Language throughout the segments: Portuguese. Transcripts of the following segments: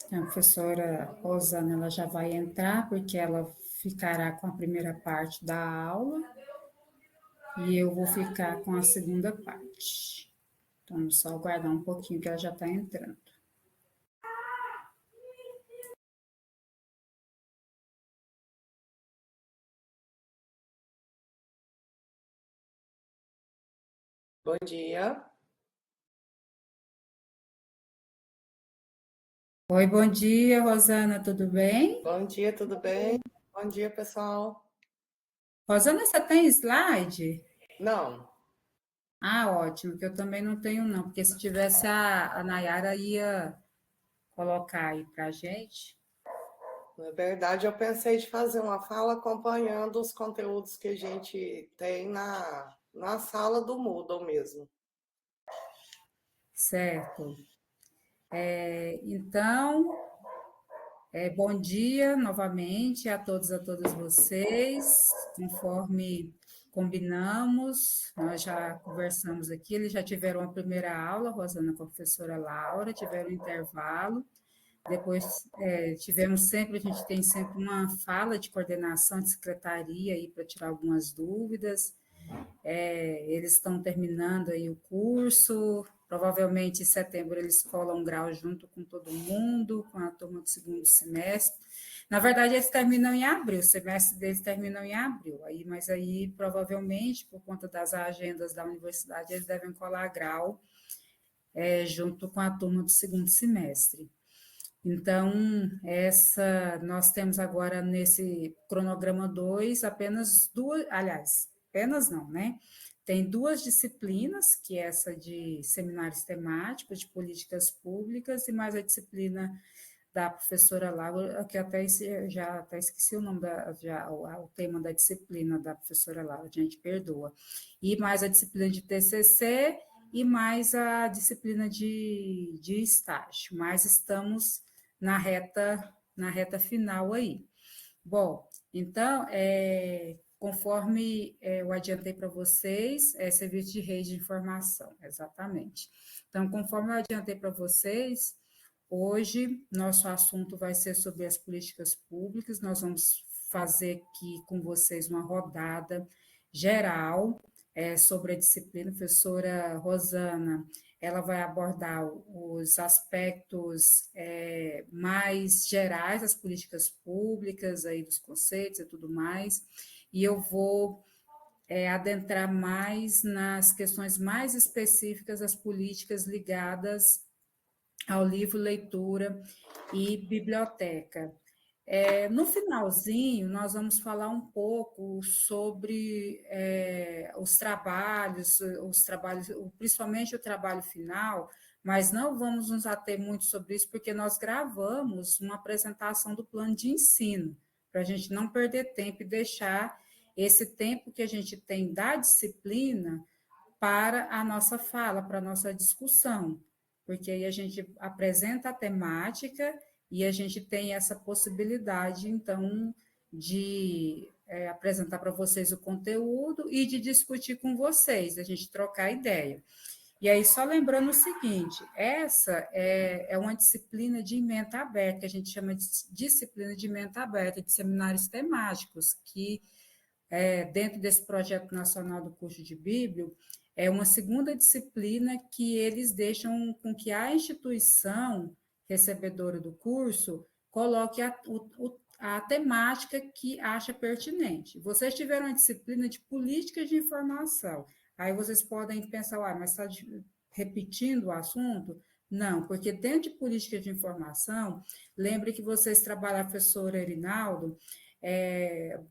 A professora Rosana ela já vai entrar, porque ela ficará com a primeira parte da aula e eu vou ficar com a segunda parte. Então, vamos só aguardar um pouquinho que ela já está entrando. Bom dia. Oi, bom dia, Rosana, tudo bem? Bom dia, tudo bem? Bom dia, pessoal. Rosana, você tem slide? Não, Ah, ótimo, que eu também não tenho, não, porque se tivesse a Nayara ia colocar aí para a gente. na verdade, eu pensei de fazer uma fala acompanhando os conteúdos que a gente tem na sala do Moodle mesmo. Certo. Então, bom dia novamente a todos e a todas vocês. Conforme combinamos, nós já conversamos aqui, eles já tiveram a primeira aula, Rosana com a professora Laura, tiveram um intervalo. Depois tivemos sempre, a gente tem sempre uma fala de coordenação de secretaria aí para tirar algumas dúvidas. Eles estão terminando aí o curso, provavelmente em setembro eles colam um grau junto com todo mundo, com a turma do segundo semestre. Na verdade, eles terminam em abril, o semestre deles terminam em abril, mas aí provavelmente, por conta das agendas da universidade, eles devem colar grau junto com a turma do segundo semestre. Então, nós temos agora nesse cronograma 2 apenas duas, aliás, apenas não, né? Tem duas disciplinas, que é essa de seminários temáticos, de políticas públicas, e mais a disciplina da professora Laura, que já até esqueci o nome, o tema da disciplina da professora Laura, a gente perdoa. E mais a disciplina de TCC e mais a disciplina de estágio, mas estamos na reta final aí. Bom, então, conforme eu adiantei para vocês, serviço de rede de informação, exatamente. Então, conforme eu adiantei para vocês, hoje nosso assunto vai ser sobre as políticas públicas, nós vamos fazer aqui com vocês uma rodada geral sobre a disciplina. A professora Rosana, ela vai abordar os aspectos mais gerais das políticas públicas, aí dos conceitos e tudo mais, e eu vou adentrar mais nas questões mais específicas das políticas ligadas ao livro, leitura e biblioteca. No finalzinho, nós vamos falar um pouco sobre os trabalhos, principalmente o trabalho final, mas não vamos nos ater muito sobre isso, porque nós gravamos uma apresentação do plano de ensino, para a gente não perder tempo e deixar esse tempo que a gente tem da disciplina para a nossa fala, para a nossa discussão, porque aí a gente apresenta a temática e a gente tem essa possibilidade, então, de apresentar para vocês o conteúdo e de discutir com vocês, a gente trocar ideia. E aí, só lembrando o seguinte, essa é uma disciplina de ementa aberta, que a gente chama de disciplina de ementa aberta, de seminários temáticos, que dentro desse projeto nacional do curso de Bíblia, é uma segunda disciplina que eles deixam com que a instituição recebedora do curso coloque a temática que acha pertinente. Vocês tiveram uma disciplina de políticas de informação, aí vocês podem pensar, mas está repetindo o assunto? Não, porque dentro de política de informação, lembre que vocês trabalham, professor Erinaldo,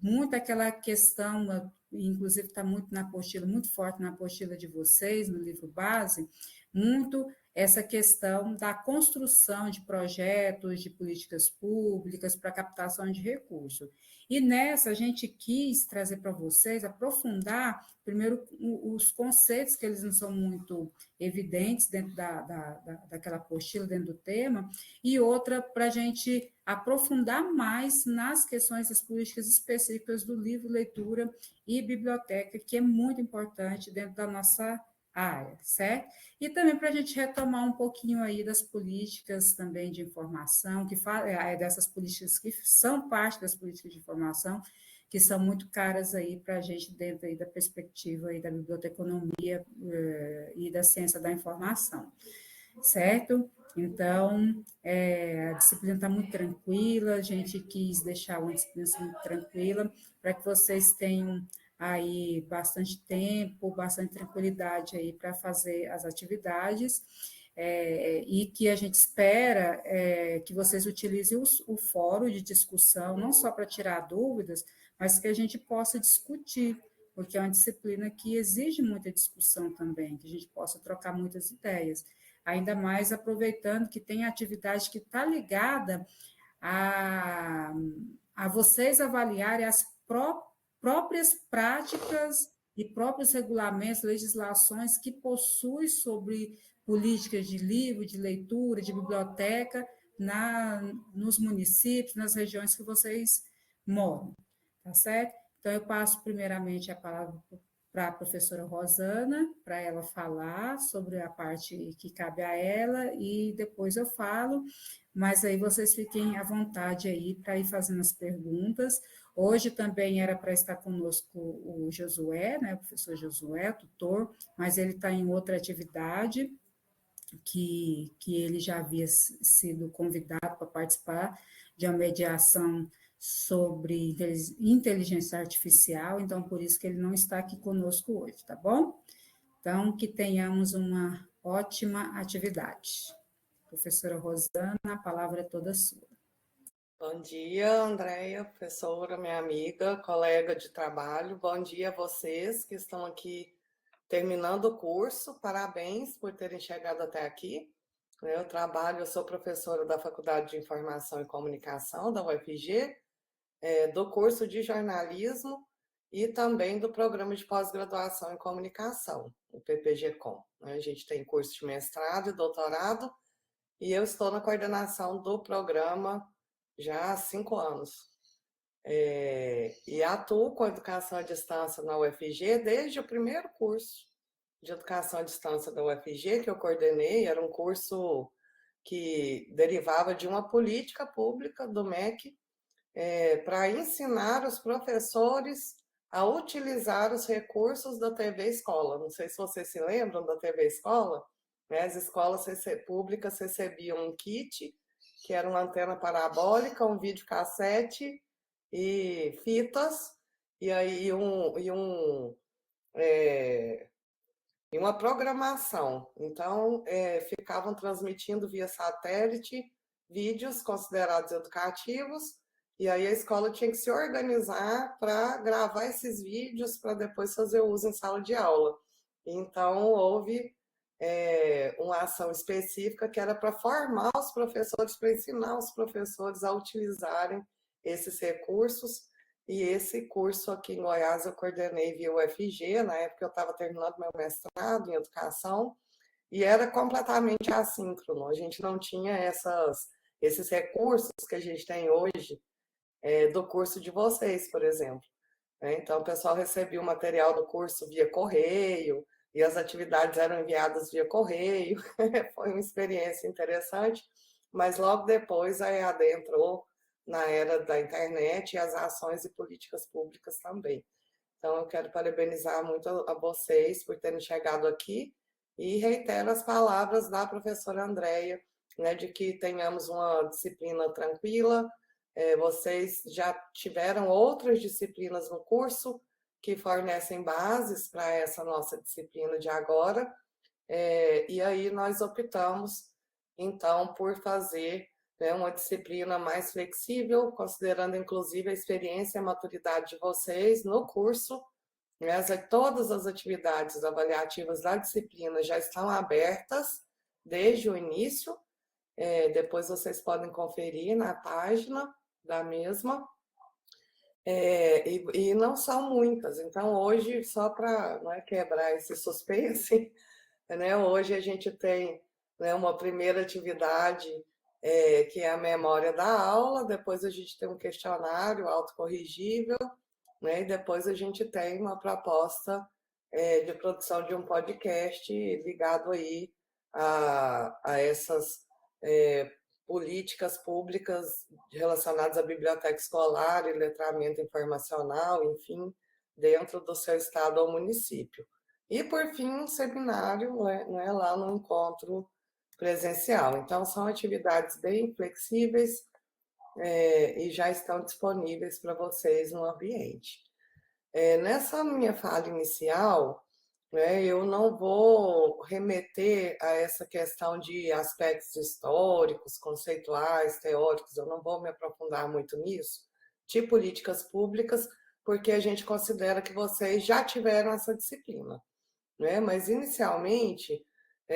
muito aquela questão, inclusive está muito na apostila, muito forte na apostila de vocês, no livro base, muito essa questão da construção de projetos, de políticas públicas para captação de recursos. E nessa a gente quis trazer para vocês, aprofundar, primeiro, os conceitos, que eles não são muito evidentes dentro daquela apostila, dentro do tema, e outra, para a gente aprofundar mais nas questões das políticas específicas do livro, leitura e biblioteca, que é muito importante dentro da nossa área, certo? E também para a gente retomar um pouquinho aí das políticas também de informação, dessas políticas que são parte das políticas de informação, que são muito caras aí para a gente dentro aí da perspectiva aí da biblioteconomia e da ciência da informação, certo? Então, a disciplina está muito tranquila, a gente quis deixar uma disciplina muito tranquila, para que vocês tenham aí bastante tempo, bastante tranquilidade aí para fazer as atividades, e que a gente espera que vocês utilizem o fórum de discussão, não só para tirar dúvidas, mas que a gente possa discutir, porque é uma disciplina que exige muita discussão também, que a gente possa trocar muitas ideias, ainda mais aproveitando que tem atividade que está ligada a vocês avaliarem as próprias práticas e próprios regulamentos, legislações que possuem sobre políticas de livro, de leitura, de biblioteca, nos municípios, nas regiões que vocês moram, tá certo? Então, eu passo primeiramente a palavra para a professora Rosana, para ela falar sobre a parte que cabe a ela, e depois eu falo, mas aí vocês fiquem à vontade aí para ir fazendo as perguntas. Hoje também era para estar conosco o Josué, né, o professor Josué, tutor, mas ele está em outra atividade, que ele já havia sido convidado para participar de uma mediação sobre inteligência artificial, então por isso que ele não está aqui conosco hoje, tá bom? Então, que tenhamos uma ótima atividade. Professora Rosana, a palavra é toda sua. Bom dia, Andréia, professora, minha amiga, colega de trabalho. Bom dia a vocês que estão aqui terminando o curso. Parabéns por terem chegado até aqui. Eu sou professora da Faculdade de Informação e Comunicação da UFG, do curso de jornalismo e também do programa de pós-graduação em comunicação, o PPG-Com. A gente tem curso de mestrado e doutorado, e eu estou na coordenação do programa já há 5 anos. E atuo com educação à distância na UFG desde o primeiro curso de educação à distância da UFG, que eu coordenei. Era um curso que derivava de uma política pública do MEC, para ensinar os professores a utilizar os recursos da TV Escola. Não sei se vocês se lembram da TV Escola, né? As escolas públicas recebiam um kit, que era uma antena parabólica, um videocassete e fitas, e aí uma programação. Então, ficavam transmitindo via satélite vídeos considerados educativos, e aí a escola tinha que se organizar para gravar esses vídeos para depois fazer uso em sala de aula. Então, houve uma ação específica que era para formar os professores, para ensinar os professores a utilizarem esses recursos. E esse curso aqui em Goiás eu coordenei via UFG, na época eu estava terminando meu mestrado em educação, e era completamente assíncrono. A gente não tinha esses recursos que a gente tem hoje, do curso de vocês, por exemplo. Então, o pessoal recebia o material do curso via correio, e as atividades eram enviadas via correio. Foi uma experiência interessante, mas logo depois a EAD entrou na era da internet e as ações e políticas públicas também. Então, eu quero parabenizar muito a vocês por terem chegado aqui e reitero as palavras da professora Andréia, né, de que tenhamos uma disciplina tranquila. Vocês já tiveram outras disciplinas no curso que fornecem bases para essa nossa disciplina de agora, e aí nós optamos, então, por fazer, né, uma disciplina mais flexível, considerando inclusive a experiência e a maturidade de vocês no curso, né? Todas as atividades avaliativas da disciplina já estão abertas desde o início, depois vocês podem conferir na página da mesma, e não são muitas. Então, hoje, só para, não quebrar esse suspense, né, hoje a gente tem, né, uma primeira atividade, que é a memória da aula, depois a gente tem um questionário autocorrigível, né, e depois a gente tem uma proposta de produção de um podcast ligado aí a essas políticas públicas relacionadas à biblioteca escolar e letramento informacional, enfim, dentro do seu estado ou município. E, por fim, um seminário, né, lá no encontro presencial. Então, são atividades bem flexíveis e já estão disponíveis para vocês no ambiente. Nessa minha fala inicial, né, eu não vou remeter a essa questão de aspectos históricos, conceituais, teóricos, eu não vou me aprofundar muito nisso, de políticas públicas, porque a gente considera que vocês já tiveram essa disciplina, né? Mas, inicialmente,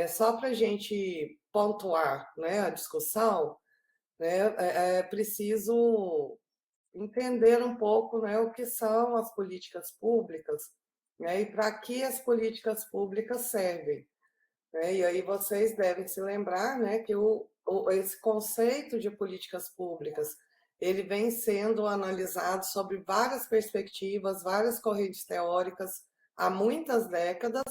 só para a gente pontuar, né, a discussão, né, é preciso entender um pouco, né, o que são as políticas públicas, né, e para que as políticas públicas servem, né? E aí vocês devem se lembrar, né, que esse conceito de políticas públicas ele vem sendo analisado sob várias perspectivas, várias correntes teóricas há muitas décadas,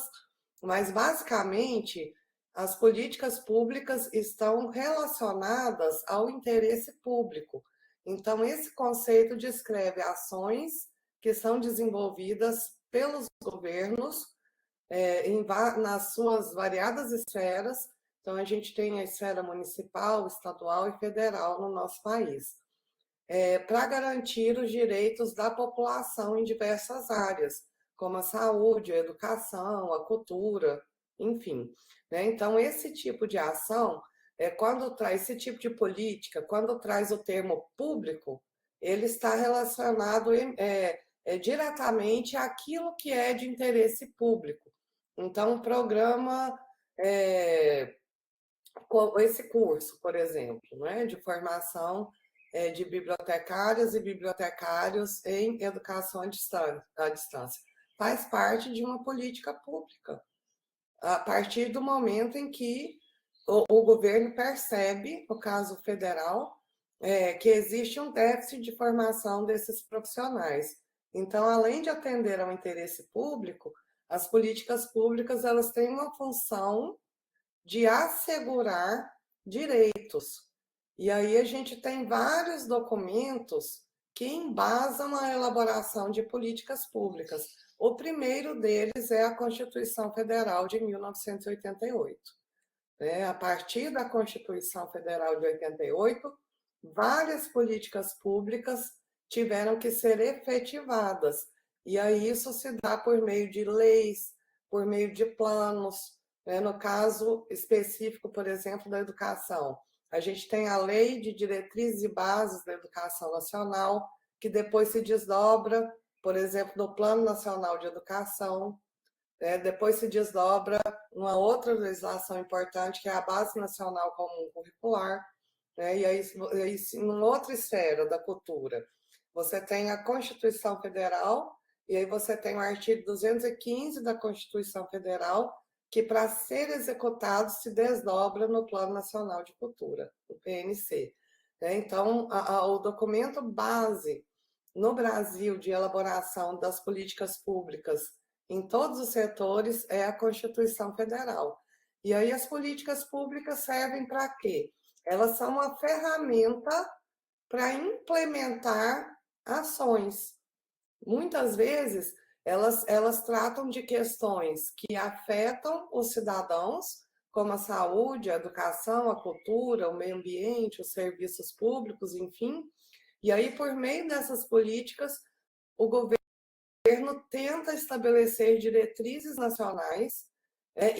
mas basicamente as políticas públicas estão relacionadas ao interesse público. Então, esse conceito descreve ações que são desenvolvidas pelos governos nas suas variadas esferas. Então, a gente tem a esfera municipal, estadual e federal no nosso país, para garantir os direitos da população em diversas áreas, como a saúde, a educação, a cultura, enfim, né? Então, esse tipo de ação, quando traz esse tipo de política, quando traz o termo público, ele está relacionado diretamente àquilo que é de interesse público. Então, o programa, esse curso, por exemplo, né, de formação de bibliotecárias e bibliotecários em educação à distância, faz parte de uma política pública, a partir do momento em que o governo percebe, no caso federal, que existe um déficit de formação desses profissionais. Então, além de atender ao interesse público, as políticas públicas elas têm uma função de assegurar direitos. E aí a gente tem vários documentos que embasam a elaboração de políticas públicas. O primeiro deles é a Constituição Federal de 1988. A partir da Constituição Federal de 88, várias políticas públicas tiveram que ser efetivadas. E aí isso se dá por meio de leis, por meio de planos. No caso específico, por exemplo, da educação, a gente tem a Lei de Diretrizes e Bases da Educação Nacional, que depois se desdobra, por exemplo, no Plano Nacional de Educação, depois se desdobra uma outra legislação importante, que é a Base Nacional Comum Curricular, e aí, em outra esfera da cultura, você tem a Constituição Federal, e aí você tem o artigo 215 da Constituição Federal, que, para ser executado, se desdobra no Plano Nacional de Cultura, o PNC. Então, o documento base no Brasil de elaboração das políticas públicas em todos os setores é a Constituição Federal. E aí as políticas públicas servem para quê? Elas são uma ferramenta para implementar ações. Muitas vezes, elas tratam de questões que afetam os cidadãos, como a saúde, a educação, a cultura, o meio ambiente, os serviços públicos, enfim. E aí, por meio dessas políticas, o governo tenta estabelecer diretrizes nacionais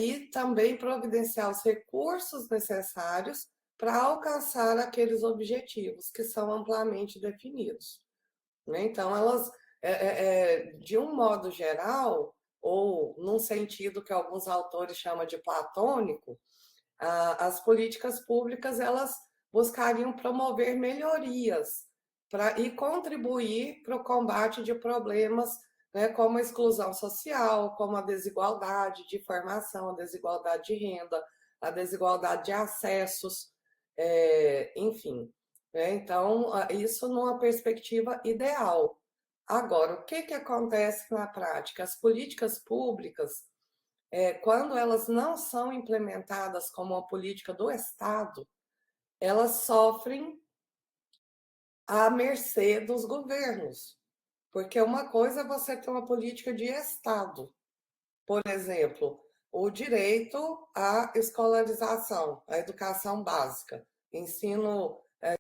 e também providenciar os recursos necessários para alcançar aqueles objetivos que são amplamente definidos. Então, elas, de um modo geral, ou num sentido que alguns autores chamam de platônico, as políticas públicas elas buscariam promover melhorias e contribuir para o combate de problemas, né, como a exclusão social, como a desigualdade de formação, a desigualdade de renda, a desigualdade de acessos, enfim. Então, isso numa perspectiva ideal. Agora, o que acontece na prática? As políticas públicas, quando elas não são implementadas como uma política do Estado, elas sofrem à mercê dos governos. Porque uma coisa é você ter uma política de Estado, por exemplo, o direito à escolarização, à educação básica,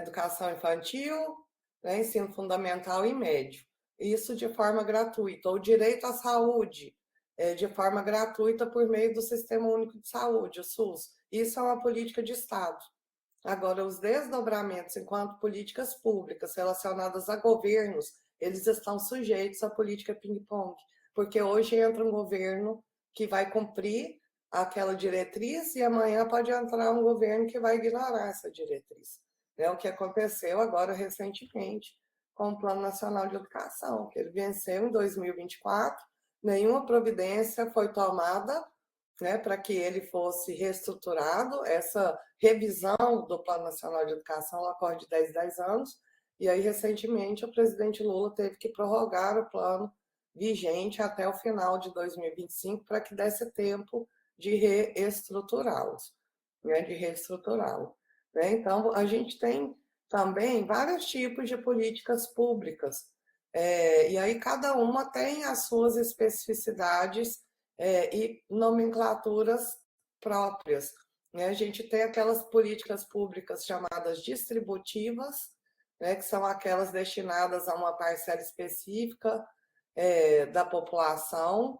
educação infantil, né, ensino fundamental e médio, isso de forma gratuita, o direito à saúde, de forma gratuita por meio do Sistema Único de Saúde, o SUS, isso é uma política de Estado. Agora, os desdobramentos enquanto políticas públicas relacionadas a governos, eles estão sujeitos à política ping-pong, porque hoje entra um governo que vai cumprir aquela diretriz e amanhã pode entrar um governo que vai ignorar essa diretriz. É o que aconteceu agora recentemente com o Plano Nacional de Educação, que ele venceu em 2024, nenhuma providência foi tomada, né, para que ele fosse reestruturado. Essa revisão do Plano Nacional de Educação ocorre de 10 anos, e aí, recentemente, o presidente Lula teve que prorrogar o plano vigente até o final de 2025 para que desse tempo de reestruturá-los, né, de reestruturá-lo. Né? Então, a gente tem também vários tipos de políticas públicas, e aí cada uma tem as suas especificidades e nomenclaturas próprias. Né? A gente tem aquelas políticas públicas chamadas distributivas, né, que são aquelas destinadas a uma parcela específica da população,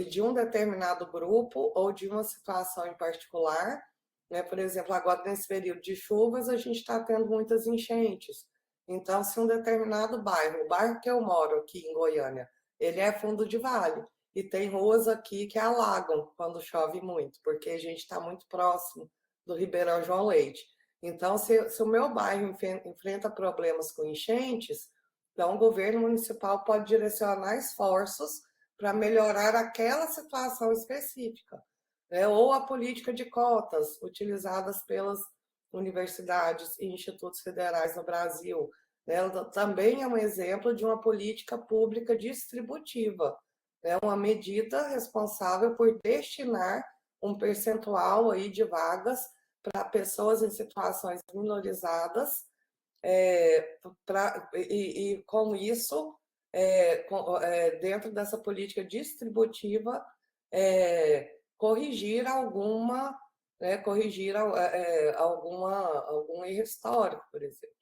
de um determinado grupo ou de uma situação em particular. Né? Por exemplo, agora nesse período de chuvas, a gente está tendo muitas enchentes. Então, se um determinado bairro, o bairro que eu moro aqui em Goiânia, ele é fundo de vale, e tem ruas aqui que alagam quando chove muito, porque a gente está muito próximo do Ribeirão João Leite. Então, se o meu bairro enfrenta problemas com enchentes, então o governo municipal pode direcionar esforços para melhorar aquela situação específica. Né? Ou a política de cotas utilizadas pelas universidades e institutos federais no Brasil. Né? Ela também é um exemplo de uma política pública distributiva, né? Uma medida responsável por destinar um percentual aí de vagas para pessoas em situações minorizadas, e com isso, dentro dessa política distributiva, corrigir alguma, né, algum erro histórico, por exemplo.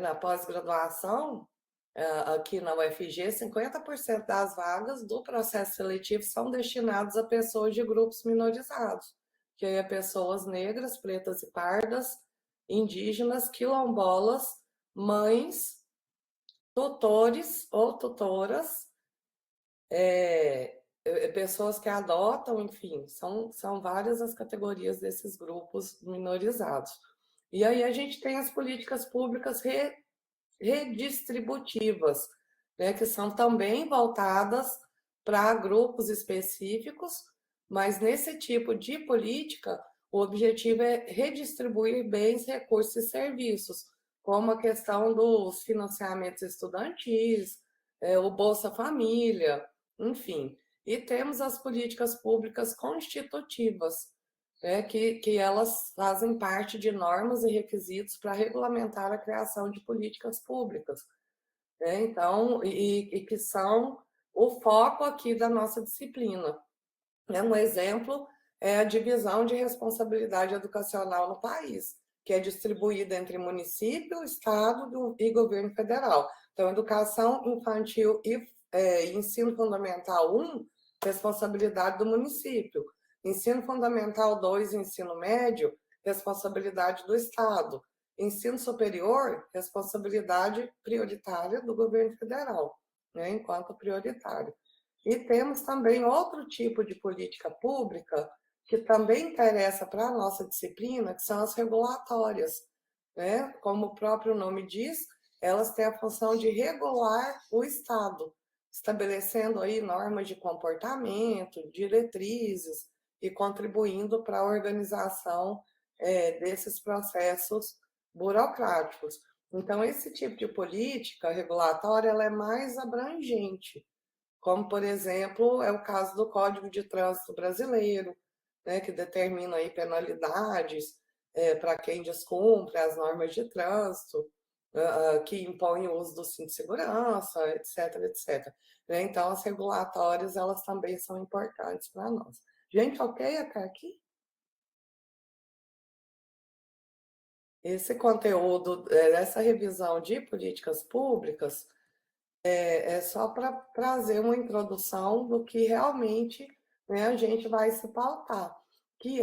Na pós-graduação, aqui na UFG, 50% das vagas do processo seletivo são destinadas a pessoas de grupos minorizados, que é pessoas negras, pretas e pardas, indígenas, quilombolas, mães, tutores ou tutoras, pessoas que adotam, enfim, são várias as categorias desses grupos minorizados. E aí a gente tem as políticas públicas redistributivas, né, que são também voltadas para grupos específicos, mas nesse tipo de política, o objetivo é redistribuir bens, recursos e serviços, como a questão dos financiamentos estudantis, o Bolsa Família, enfim. E temos as políticas públicas constitutivas, que elas fazem parte de normas e requisitos para regulamentar a criação de políticas públicas. Então, e que são o foco aqui da nossa disciplina. Um exemplo é a divisão de responsabilidade educacional no país, que é distribuída entre município, estado e governo federal. Então, educação infantil e ensino fundamental 1, responsabilidade do município. Ensino fundamental 2 e ensino médio, responsabilidade do estado. Ensino superior, responsabilidade prioritária do governo federal, né, enquanto prioritário. E temos também outro tipo de política pública que também interessa para a nossa disciplina, que são as regulatórias. Né? Como o próprio nome diz, elas têm a função de regular o Estado, estabelecendo aí normas de comportamento, diretrizes e contribuindo para a organização desses processos burocráticos. Então, esse tipo de política regulatória ela é mais abrangente, como, por exemplo, é o caso do Código de Trânsito Brasileiro, né, que determina aí penalidades para quem descumpre as normas de trânsito, que impõe o uso do cinto de segurança, etc, etc. Né? Então, as regulatórias, elas também são importantes para nós. Gente, ok até aqui? Esse conteúdo, essa revisão de políticas públicas, é só para trazer uma introdução do que realmente, né, a gente vai se pautar, que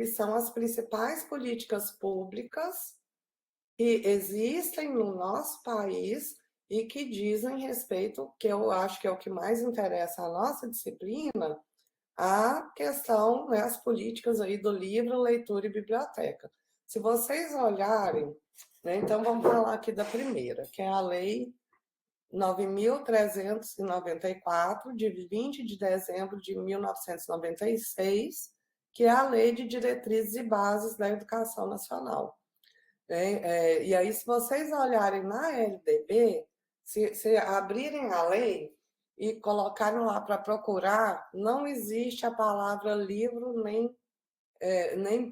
são as principais políticas públicas que existem no nosso país e que dizem respeito, que eu acho que é o que mais interessa à nossa disciplina, a questão, né, as políticas aí do livro, leitura e biblioteca. Se vocês olharem, né, então vamos falar aqui da primeira, que é a Lei 9.394, de 20 de dezembro de 1996, que é a Lei de Diretrizes e Bases da Educação Nacional. E aí, se vocês olharem na LDB, se abrirem a lei e colocarem lá para procurar, não existe a palavra livro, nem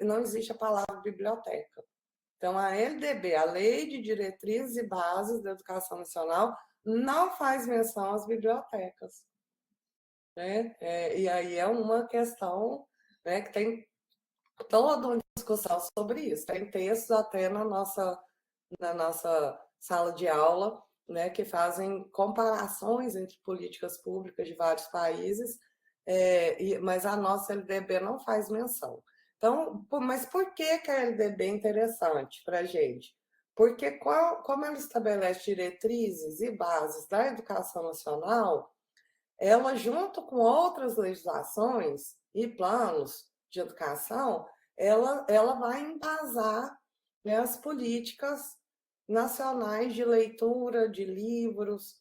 não existe a palavra biblioteca. Então, a LDB, a Lei de Diretrizes e Bases da Educação Nacional, não faz menção às bibliotecas. Né? E aí é uma questão, né, que tem toda uma discussão sobre isso. Tem textos até na nossa sala de aula, né, que fazem comparações entre políticas públicas de vários países, mas a nossa LDB não faz menção. Então, mas por que a LDB é interessante para a gente? Porque como ela estabelece diretrizes e bases da educação nacional, ela, junto com outras legislações e planos de educação, ela vai embasar, né, as políticas nacionais de leitura, de livros,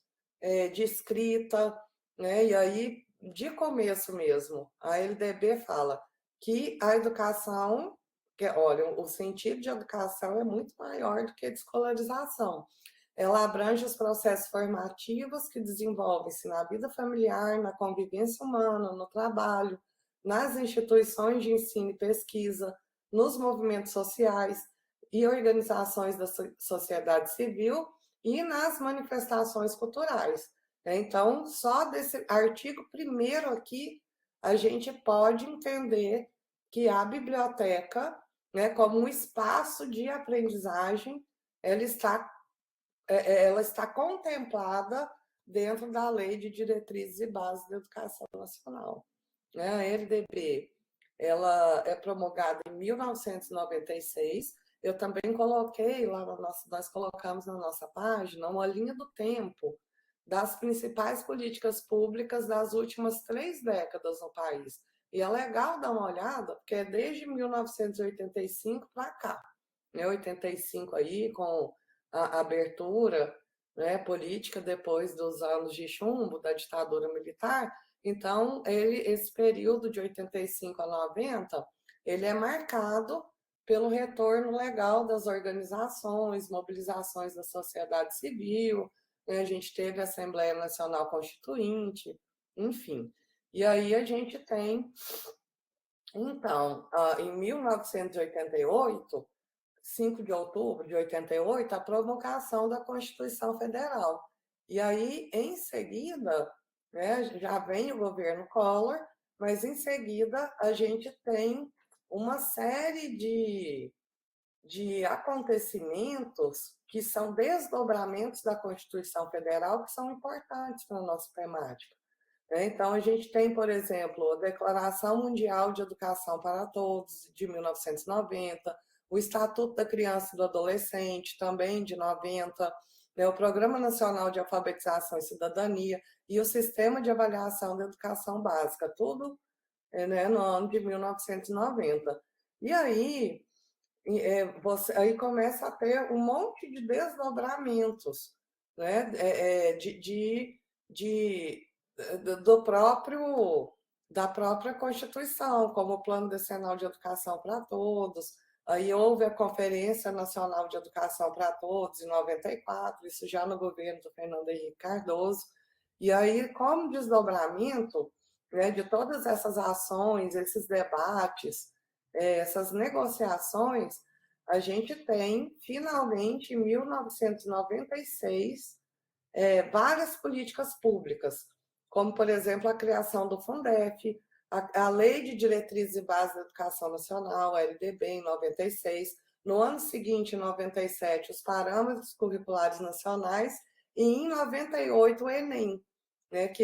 de escrita, né? E aí, de começo mesmo, a LDB fala que a educação, que, olha, o sentido de educação é muito maior do que de escolarização. Ela abrange os processos formativos que desenvolvem-se na vida familiar, na convivência humana, no trabalho, nas instituições de ensino e pesquisa, nos movimentos sociais e organizações da sociedade civil e nas manifestações culturais. Então, só desse artigo 1º aqui, a gente pode entender que a biblioteca, né, como um espaço de aprendizagem, ela está contemplada dentro da Lei de Diretrizes e Bases da Educação Nacional. A LDB, ela é promulgada em 1996. Eu também coloquei lá nós colocamos na nossa página uma linha do tempo das principais políticas públicas das últimas 3 décadas no país. E é legal dar uma olhada, porque é desde 1985 para cá. 85 aí, com a abertura, né, política depois dos anos de chumbo, da ditadura militar. Então, esse período de 85 a 90, ele é marcado pelo retorno legal das organizações, mobilizações da sociedade civil, né? A gente teve a Assembleia Nacional Constituinte, enfim. E aí a gente tem, então, em 1988, 5 de outubro de 88, a promulgação da Constituição Federal. E aí, em seguida, né, já vem o governo Collor, mas em seguida a gente tem uma série de acontecimentos que são desdobramentos da Constituição Federal que são importantes para a nossa temática. Então, a gente tem, por exemplo, a Declaração Mundial de Educação para Todos, de 1990, o Estatuto da Criança e do Adolescente, também de 90, né, o Programa Nacional de Alfabetização e Cidadania e o Sistema de Avaliação da Educação Básica, tudo, né, no ano de 1990. E aí, aí começa a ter um monte de desdobramentos, né, do próprio da própria Constituição, como o Plano Decenal de Educação para Todos, Aí houve a Conferência Nacional de Educação para Todos, em 94, isso já no governo do Fernando Henrique Cardoso. E aí, como desdobramento, né, de todas essas ações, esses debates, essas negociações, a gente tem, finalmente, em 1996, várias políticas públicas, como, por exemplo, a criação do Fundef, a Lei de Diretrizes e Bases da Educação Nacional, a LDB, em 96. No ano seguinte, em 97, os Parâmetros Curriculares Nacionais, e em 98, o Enem, né, que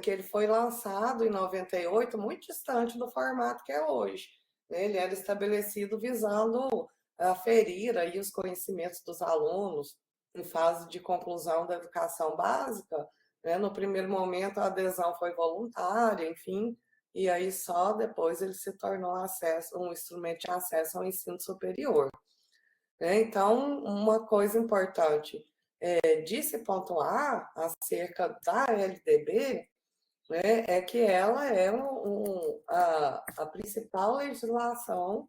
ele foi lançado em 98, muito distante do formato que é hoje. Ele era estabelecido visando aferir aí os conhecimentos dos alunos em fase de conclusão da educação básica, né? No primeiro momento, a adesão foi voluntária, enfim, e aí só depois ele se tornou um instrumento de acesso ao ensino superior. Então, uma coisa importante de se pontuar acerca da LDB, né, é que ela é a principal legislação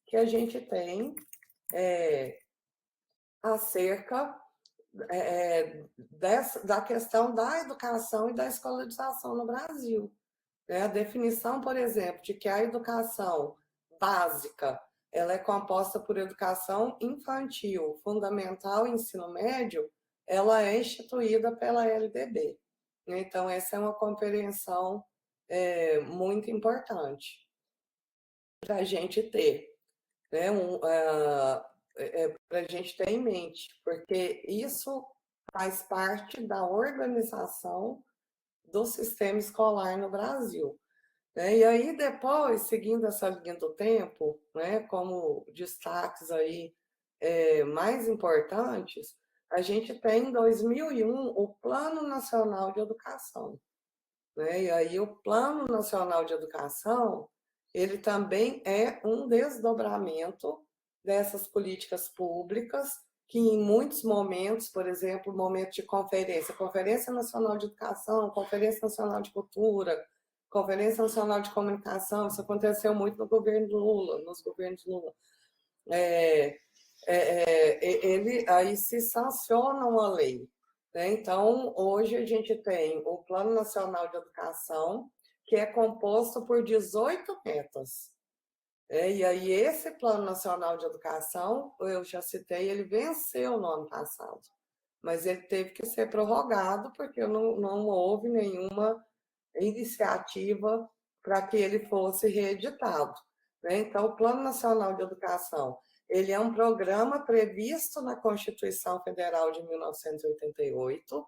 que a gente tem acerca da questão da educação e da escolarização no Brasil. A definição, por exemplo, de que a educação básica ela é composta por educação infantil, fundamental e ensino médio, ela é instituída pela LDB. Então, essa é uma compreensão muito importante para a gente ter, né? Para a gente ter em mente, porque isso faz parte da organização do sistema escolar no Brasil. E aí, depois, seguindo essa linha do tempo, né, como destaques aí mais importantes, a gente tem em 2001 o Plano Nacional de Educação. E aí o Plano Nacional de Educação, ele também é um desdobramento dessas políticas públicas que em muitos momentos, por exemplo, momento de Conferência Nacional de Educação, Conferência Nacional de Cultura, Conferência Nacional de Comunicação, isso aconteceu muito no governo Lula, nos governos Lula. Ele aí se sanciona uma lei. Então, hoje a gente tem o Plano Nacional de Educação, que é composto por 18 metas. E aí, esse Plano Nacional de Educação, eu já citei, ele venceu no ano passado, mas ele teve que ser prorrogado porque não houve nenhuma iniciativa para que ele fosse reeditado. Então, o Plano Nacional de Educação, ele é um programa previsto na Constituição Federal de 1988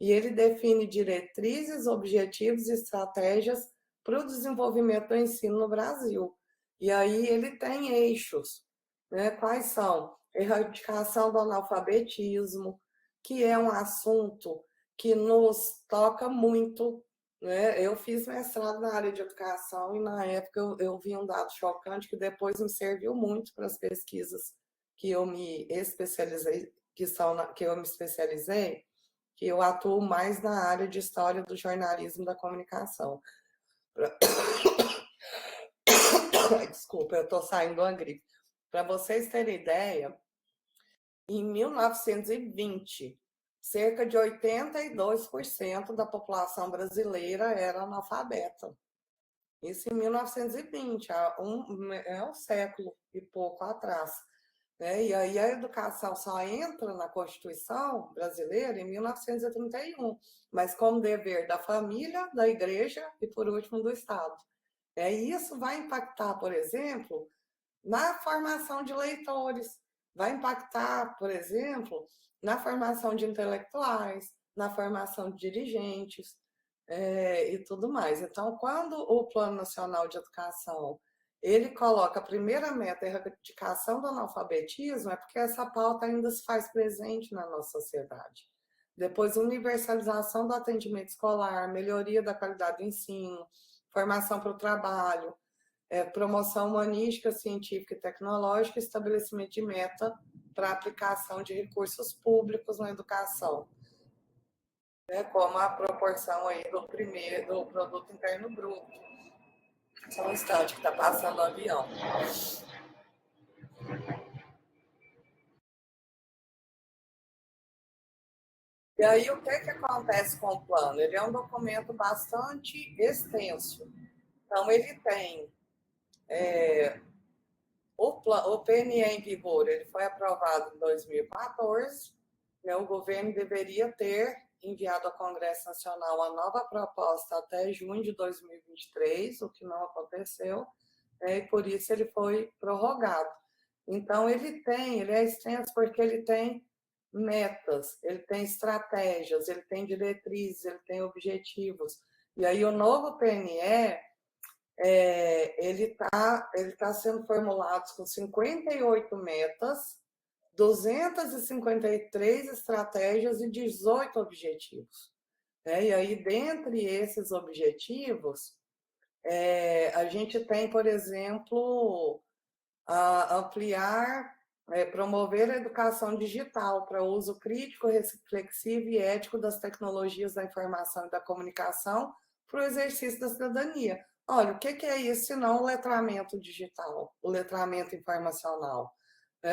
e ele define diretrizes, objetivos e estratégias para o desenvolvimento do ensino no Brasil. E aí ele tem eixos, né? Quais são? Erradicação do analfabetismo, que é um assunto que nos toca muito, né? Eu fiz mestrado na área de educação e na época eu vi um dado chocante que depois me serviu muito para as pesquisas que eu me especializei, que eu me especializei, que eu atuo mais na área de história do jornalismo e da comunicação. Desculpa, eu estou saindo da gripe. Para vocês terem ideia, em 1920, cerca de 82% da população brasileira era analfabeta. Isso em 1920, um século e pouco atrás. E aí a educação só entra na Constituição brasileira em 1931, mas como dever da família, da igreja e, por último, do Estado. E isso vai impactar, por exemplo, na formação de leitores, vai impactar, por exemplo, na formação de intelectuais, na formação de dirigentes e tudo mais. Então, quando o Plano Nacional de Educação ele coloca a primeira meta, a erradicação do analfabetismo, é porque essa pauta ainda se faz presente na nossa sociedade. Depois, universalização do atendimento escolar, melhoria da qualidade do ensino, formação para o trabalho, promoção humanística, científica e tecnológica, estabelecimento de meta para aplicação de recursos públicos na educação, como a proporção aí do produto interno bruto. Só um instante que está passando o avião. E aí, o que acontece com o plano? Ele é um documento bastante extenso. Então, ele tem o PNE em vigor, ele foi aprovado em 2014, né? O governo deveria ter enviado ao Congresso Nacional a nova proposta até junho de 2023, o que não aconteceu, né? E por isso ele foi prorrogado. Então, ele é extenso porque ele tem metas, ele tem estratégias, ele tem diretrizes, ele tem objetivos. E aí, o novo PNE, ele tá sendo formulado com 58 metas, 253 estratégias e 18 objetivos. E aí, dentre esses objetivos, a gente tem, por exemplo, ampliar, promover a educação digital para uso crítico, reflexivo e ético das tecnologias da informação e da comunicação para o exercício da cidadania. Olha, o que é isso se não o letramento digital, o letramento informacional?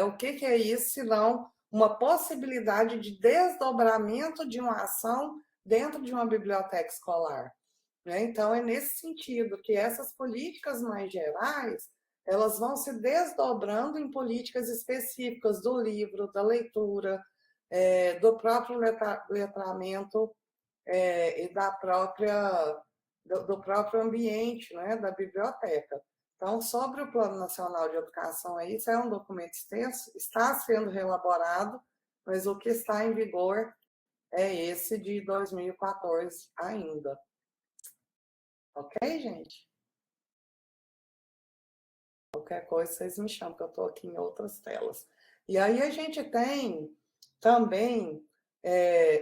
O que é isso se não uma possibilidade de desdobramento de uma ação dentro de uma biblioteca escolar? Então, é nesse sentido que essas políticas mais gerais elas vão se desdobrando em políticas específicas do livro, da leitura, do próprio letramento e do próprio ambiente, né, da biblioteca. Então, sobre o Plano Nacional de Educação, isso é um documento extenso, está sendo reelaborado, mas o que está em vigor é esse de 2014 ainda. Ok, gente? Qualquer coisa vocês me chamam, que eu estou aqui em outras telas. E aí a gente tem também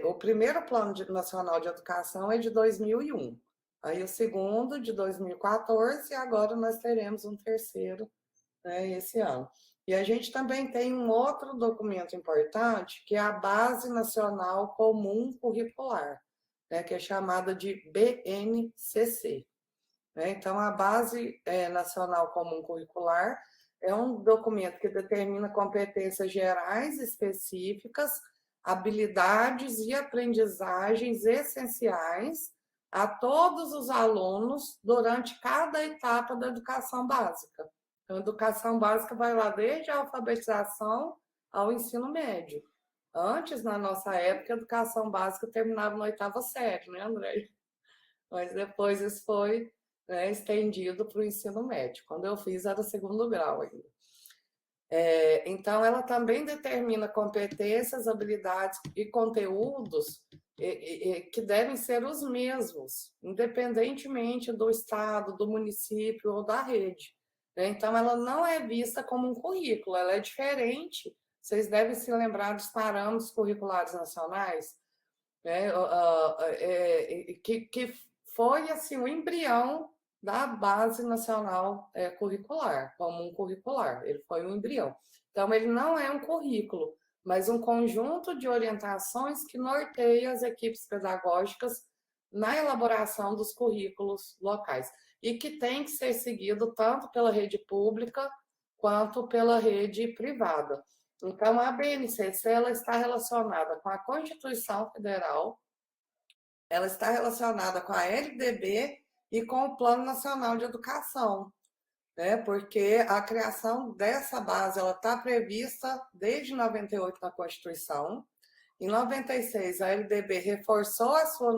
o primeiro Plano Nacional de Educação é de 2001. Aí o segundo de 2014 e agora nós teremos um terceiro, né, esse ano. E a gente também tem um outro documento importante, que é a Base Nacional Comum Curricular, né, que é chamada de BNCC. Então, a Base Nacional Comum Curricular é um documento que determina competências gerais específicas, habilidades e aprendizagens essenciais a todos os alunos durante cada etapa da educação básica. Então, a educação básica vai lá desde a alfabetização ao ensino médio. Antes, na nossa época, a educação básica terminava na 8ª série, né, André? Mas depois isso foi, né, estendido para o ensino médio. Quando eu fiz, era o 2º grau ainda. Então, ela também determina competências, habilidades e conteúdos que devem ser os mesmos, independentemente do estado, do município ou da rede. Então, ela não é vista como um currículo, ela é diferente. Vocês devem se lembrar dos parâmetros curriculares nacionais, né, que foi assim o embrião da Base Nacional Curricular, comum curricular. Ele foi um embrião. Então, ele não é um currículo, mas um conjunto de orientações que norteia as equipes pedagógicas na elaboração dos currículos locais e que tem que ser seguido tanto pela rede pública quanto pela rede privada. Então, a BNCC ela está relacionada com a Constituição Federal, ela está relacionada com a LDB e com o Plano Nacional de Educação, né? Porque a criação dessa base ela está prevista desde 98 na Constituição. Em 96, a LDB reforçou a sua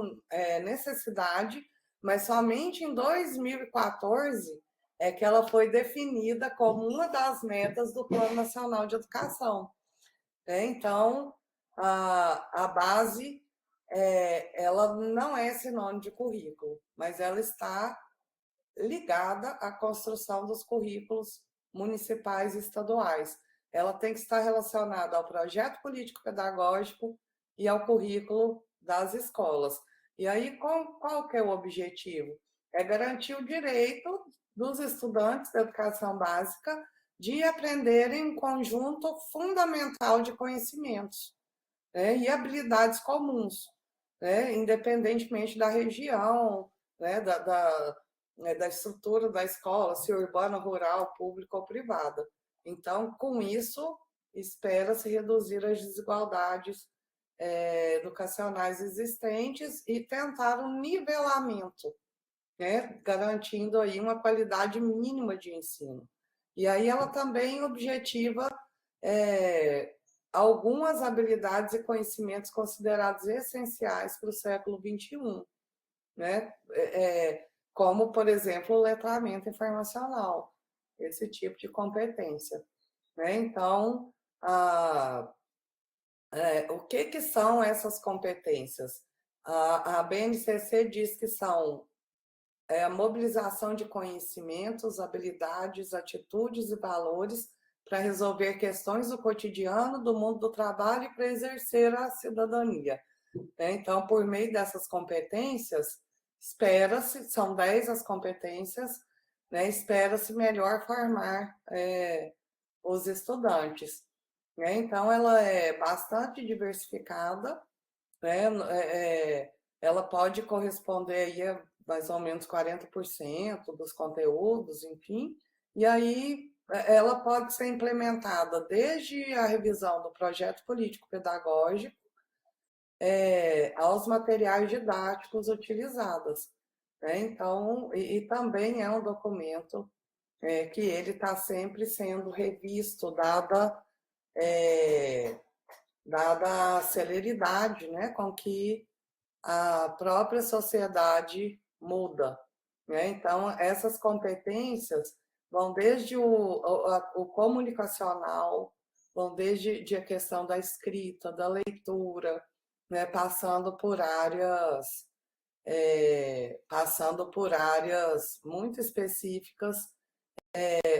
necessidade, mas somente em 2014 é que ela foi definida como uma das metas do Plano Nacional de Educação. Então, a base, ela não é sinônimo de currículo, mas ela está ligada à construção dos currículos municipais e estaduais. Ela tem que estar relacionada ao projeto político-pedagógico e ao currículo das escolas. E aí, qual que é o objetivo? É garantir o direito dos estudantes da educação básica de aprenderem um conjunto fundamental de conhecimentos, né, e habilidades comuns, né, independentemente da região, né, da estrutura da escola, se urbana, rural, pública ou privada. Então, com isso, espera-se reduzir as desigualdades educacionais existentes e tentar um nivelamento, né, garantindo aí uma qualidade mínima de ensino. E aí ela também objetiva algumas habilidades e conhecimentos considerados essenciais para o século XXI, né? Como, por exemplo, o letramento informacional, esse tipo de competência, né? Então, o que são essas competências? A BNCC diz que são a mobilização de conhecimentos, habilidades, atitudes e valores para resolver questões do cotidiano, do mundo do trabalho e para exercer a cidadania. Então, por meio dessas competências, espera-se, são 10 as competências, né, espera-se melhor formar os estudantes. Né? Então, ela é bastante diversificada, né? Ela pode corresponder aí a mais ou menos 40% dos conteúdos, enfim, e aí ela pode ser implementada desde a revisão do projeto político-pedagógico aos materiais didáticos utilizados. Né? Então, e também é um documento que ele está sempre sendo revisto, dada a celeridade, né, com que a própria sociedade muda. Né? Então, essas competências vão desde o comunicacional, vão desde a questão da escrita, da leitura, né? Passando por áreas muito específicas,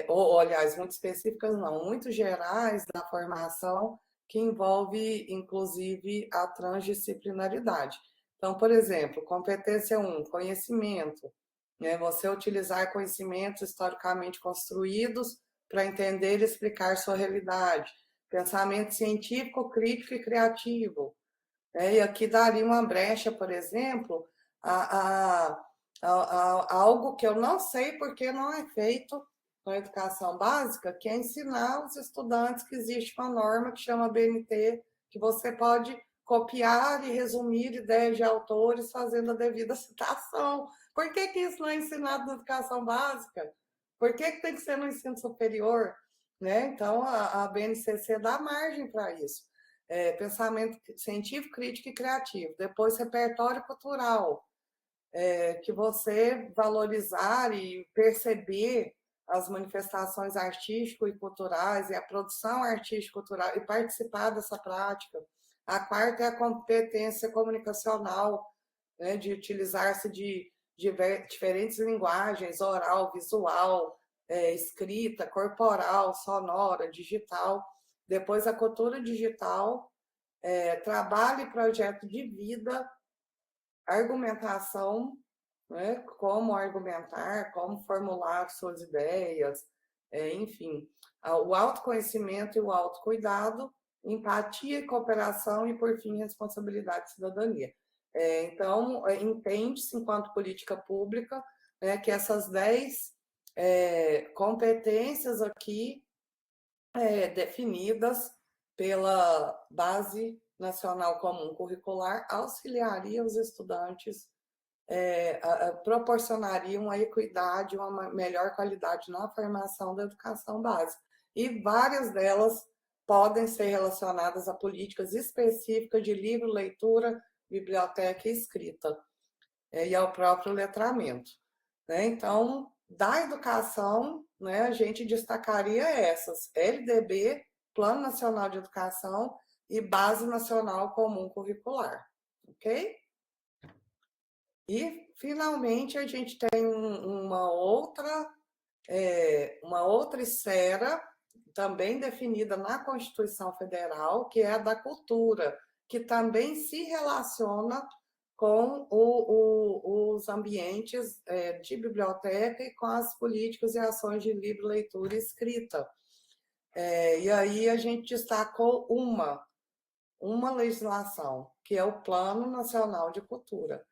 ou aliás, muito específicas não, muito gerais da formação, que envolve, inclusive, a transdisciplinaridade. Então, por exemplo, competência 1, conhecimento. Né? Você utilizar conhecimentos historicamente construídos para entender e explicar sua realidade. Pensamento científico, crítico e criativo. E aqui daria uma brecha, por exemplo, a algo que eu não sei porque não é feito na educação básica, que é ensinar os estudantes que existe uma norma que chama BNT, que você pode copiar e resumir ideias de autores fazendo a devida citação. Por que isso não é ensinado na educação básica? Por que tem que ser no ensino superior? Né? Então, a BNCC dá margem para isso. Pensamento científico, crítico e criativo. Depois, repertório cultural, que você valorizar e perceber as manifestações artístico e culturais e a produção artística e cultural e participar dessa prática. A quarta é a competência comunicacional, né, de utilizar-se de diferentes linguagens, oral, visual, escrita, corporal, sonora, digital. Depois, a cultura digital, trabalho e projeto de vida, argumentação, né? Como argumentar, como formular suas ideias, enfim, o autoconhecimento e o autocuidado, empatia e cooperação e, por fim, responsabilidade e cidadania. Então, entende-se, enquanto política pública, né, que essas 10 competências aqui definidas pela Base Nacional Comum Curricular auxiliaria os estudantes, proporcionariam uma equidade, uma melhor qualidade na formação da educação básica. E várias delas podem ser relacionadas a políticas específicas de livro, leitura, biblioteca e escrita, e ao próprio letramento. Né? Então, da educação, né, a gente destacaria essas: LDB, Plano Nacional de Educação e Base Nacional Comum Curricular. Ok? E, finalmente, a gente tem uma outra esfera, também definida na Constituição Federal, que é a da cultura, que também se relaciona com os ambientes de biblioteca e com as políticas e ações de livre leitura e escrita. E aí a gente destacou uma legislação, que é o Plano Nacional de Cultura.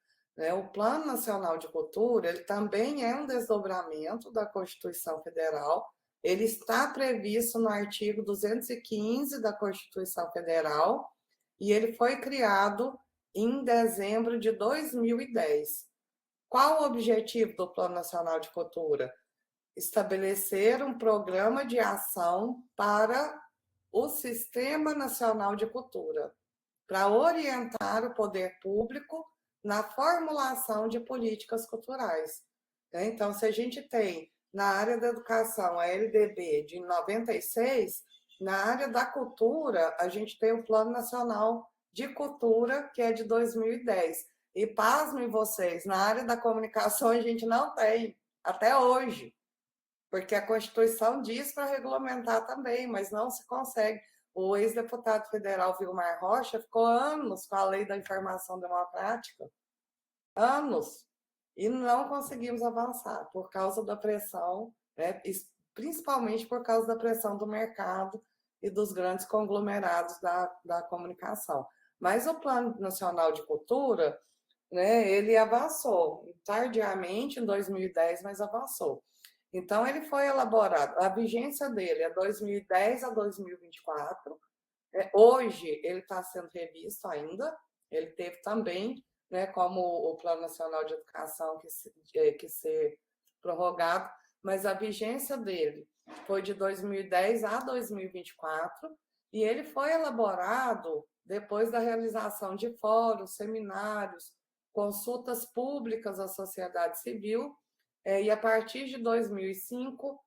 O Plano Nacional de Cultura, ele também é um desdobramento da Constituição Federal, ele está previsto no artigo 215 da Constituição Federal, e ele foi criado em dezembro de 2010. Qual o objetivo do Plano Nacional de Cultura? Estabelecer um programa de ação para o Sistema Nacional de Cultura, para orientar o poder público na formulação de políticas culturais. Então, se a gente tem na área da educação a LDB de 96, na área da cultura a gente tem o Plano Nacional de Cultura, que é de 2010. E pasmem vocês, na área da comunicação a gente não tem, até hoje, porque a Constituição diz para regulamentar também, mas não se consegue. O ex-deputado federal Vilmar Rocha ficou anos com a lei da informação democrática, anos, e não conseguimos avançar por causa da pressão, né, principalmente por causa da pressão do mercado e dos grandes conglomerados da comunicação. Mas o Plano Nacional de Cultura, né, ele avançou, tardiamente, em 2010, mas avançou. Então, ele foi elaborado, a vigência dele é 2010 a 2024. Hoje, ele está sendo revisto ainda, ele teve também, né, como o Plano Nacional de Educação que ser prorrogado, mas a vigência dele foi de 2010 a 2024, e ele foi elaborado depois da realização de fóruns, seminários, consultas públicas à sociedade civil, e a partir de 2005,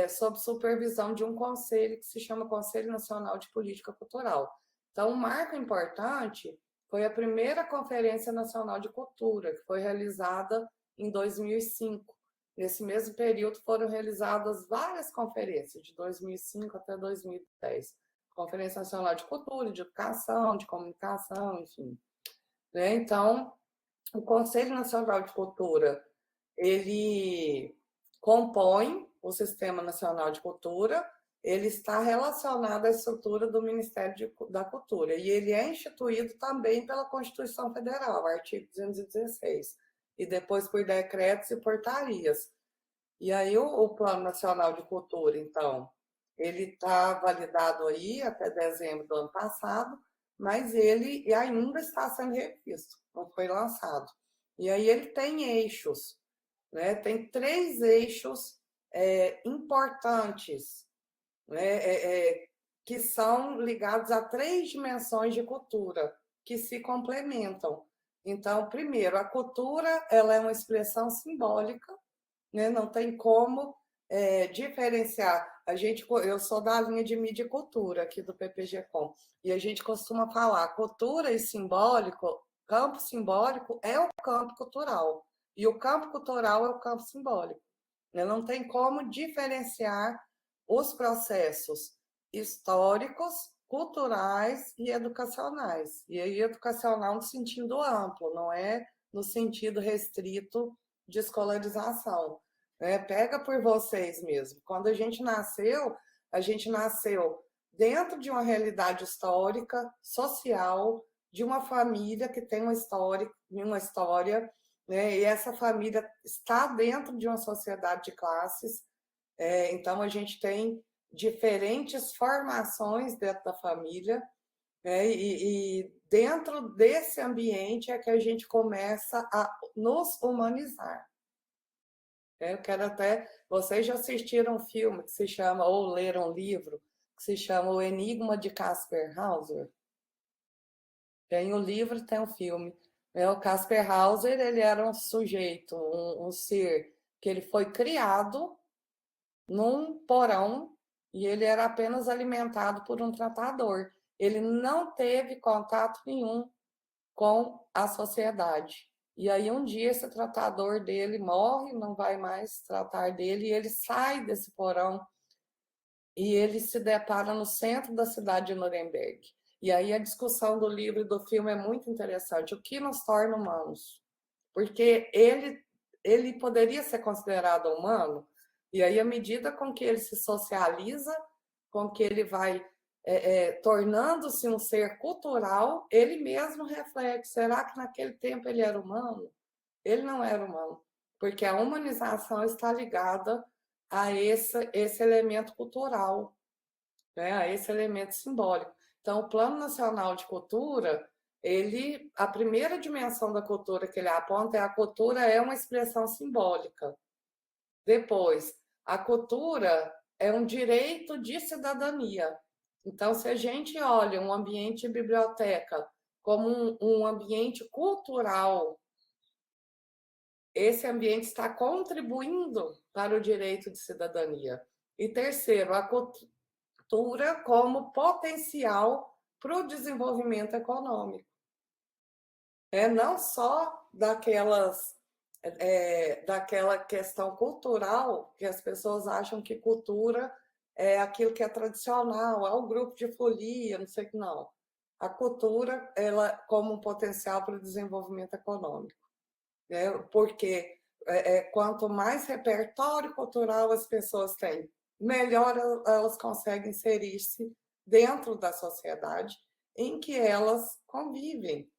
sob supervisão de um conselho que se chama Conselho Nacional de Política Cultural. Então, um marco importante foi a primeira Conferência Nacional de Cultura, que foi realizada em 2005. Nesse mesmo período foram realizadas várias conferências, de 2005 até 2010. Conferência Nacional de Cultura, de Educação, de Comunicação, enfim. Então, o Conselho Nacional de Cultura, ele compõe o Sistema Nacional de Cultura, ele está relacionado à estrutura do Ministério da Cultura, e ele é instituído também pela Constituição Federal, artigo 216, e depois por decretos e portarias. E aí o Plano Nacional de Cultura, então, ele está validado aí até dezembro do ano passado, mas ele ainda está sendo revisto, não foi lançado. E aí ele tem eixos, né? Tem 3 eixos importantes, né? Que são ligados a 3 dimensões de cultura, que se complementam. Então, primeiro, a cultura ela é uma expressão simbólica, né? Não tem como diferenciar. Eu sou da linha de mídia e cultura aqui do PPG-Com, e a gente costuma falar cultura e simbólico, campo simbólico é o campo cultural, e o campo cultural é o campo simbólico. Não tem como diferenciar os processos históricos, culturais e educacionais. E aí, educacional no sentido amplo, não é no sentido restrito de escolarização. Pega por vocês mesmo. Quando a gente nasceu dentro de uma realidade histórica, social, de uma família que tem uma história, né? E essa família está dentro de uma sociedade de classes. Então, a gente tem diferentes formações dentro da família, né? E dentro desse ambiente é que a gente começa a nos humanizar. Eu quero até... Vocês já assistiram um filme que se chama, ou leram um livro, que se chama O Enigma de Caspar Hauser? Tem o livro e tem o filme. O Caspar Hauser, ele era um sujeito, um ser, que ele foi criado num porão e ele era apenas alimentado por um tratador. Ele não teve contato nenhum com a sociedade. E aí um dia esse tratador dele morre, não vai mais tratar dele, e ele sai desse porão e ele se depara no centro da cidade de Nuremberg. E aí a discussão do livro e do filme é muito interessante. O que nos torna humanos? Porque ele poderia ser considerado humano, e aí à medida com que ele se socializa, com que ele vai tornando-se um ser cultural, ele mesmo reflete, será que naquele tempo ele era humano? Ele não era humano, porque a humanização está ligada a esse elemento cultural, né? A esse elemento simbólico. Então, o Plano Nacional de Cultura, a primeira dimensão da cultura que ele aponta é a cultura é uma expressão simbólica. Depois, a cultura é um direito de cidadania. Então, se a gente olha um ambiente de biblioteca como um ambiente cultural, esse ambiente está contribuindo para o direito de cidadania. E terceiro, a cultura como potencial para o desenvolvimento econômico. Não só daquela questão cultural, que as pessoas acham que cultura é aquilo que é tradicional, o grupo de folia, não sei o que, não. A cultura, ela como um potencial para o desenvolvimento econômico. Porque quanto mais repertório cultural as pessoas têm, melhor elas conseguem inserir-se dentro da sociedade em que elas convivem.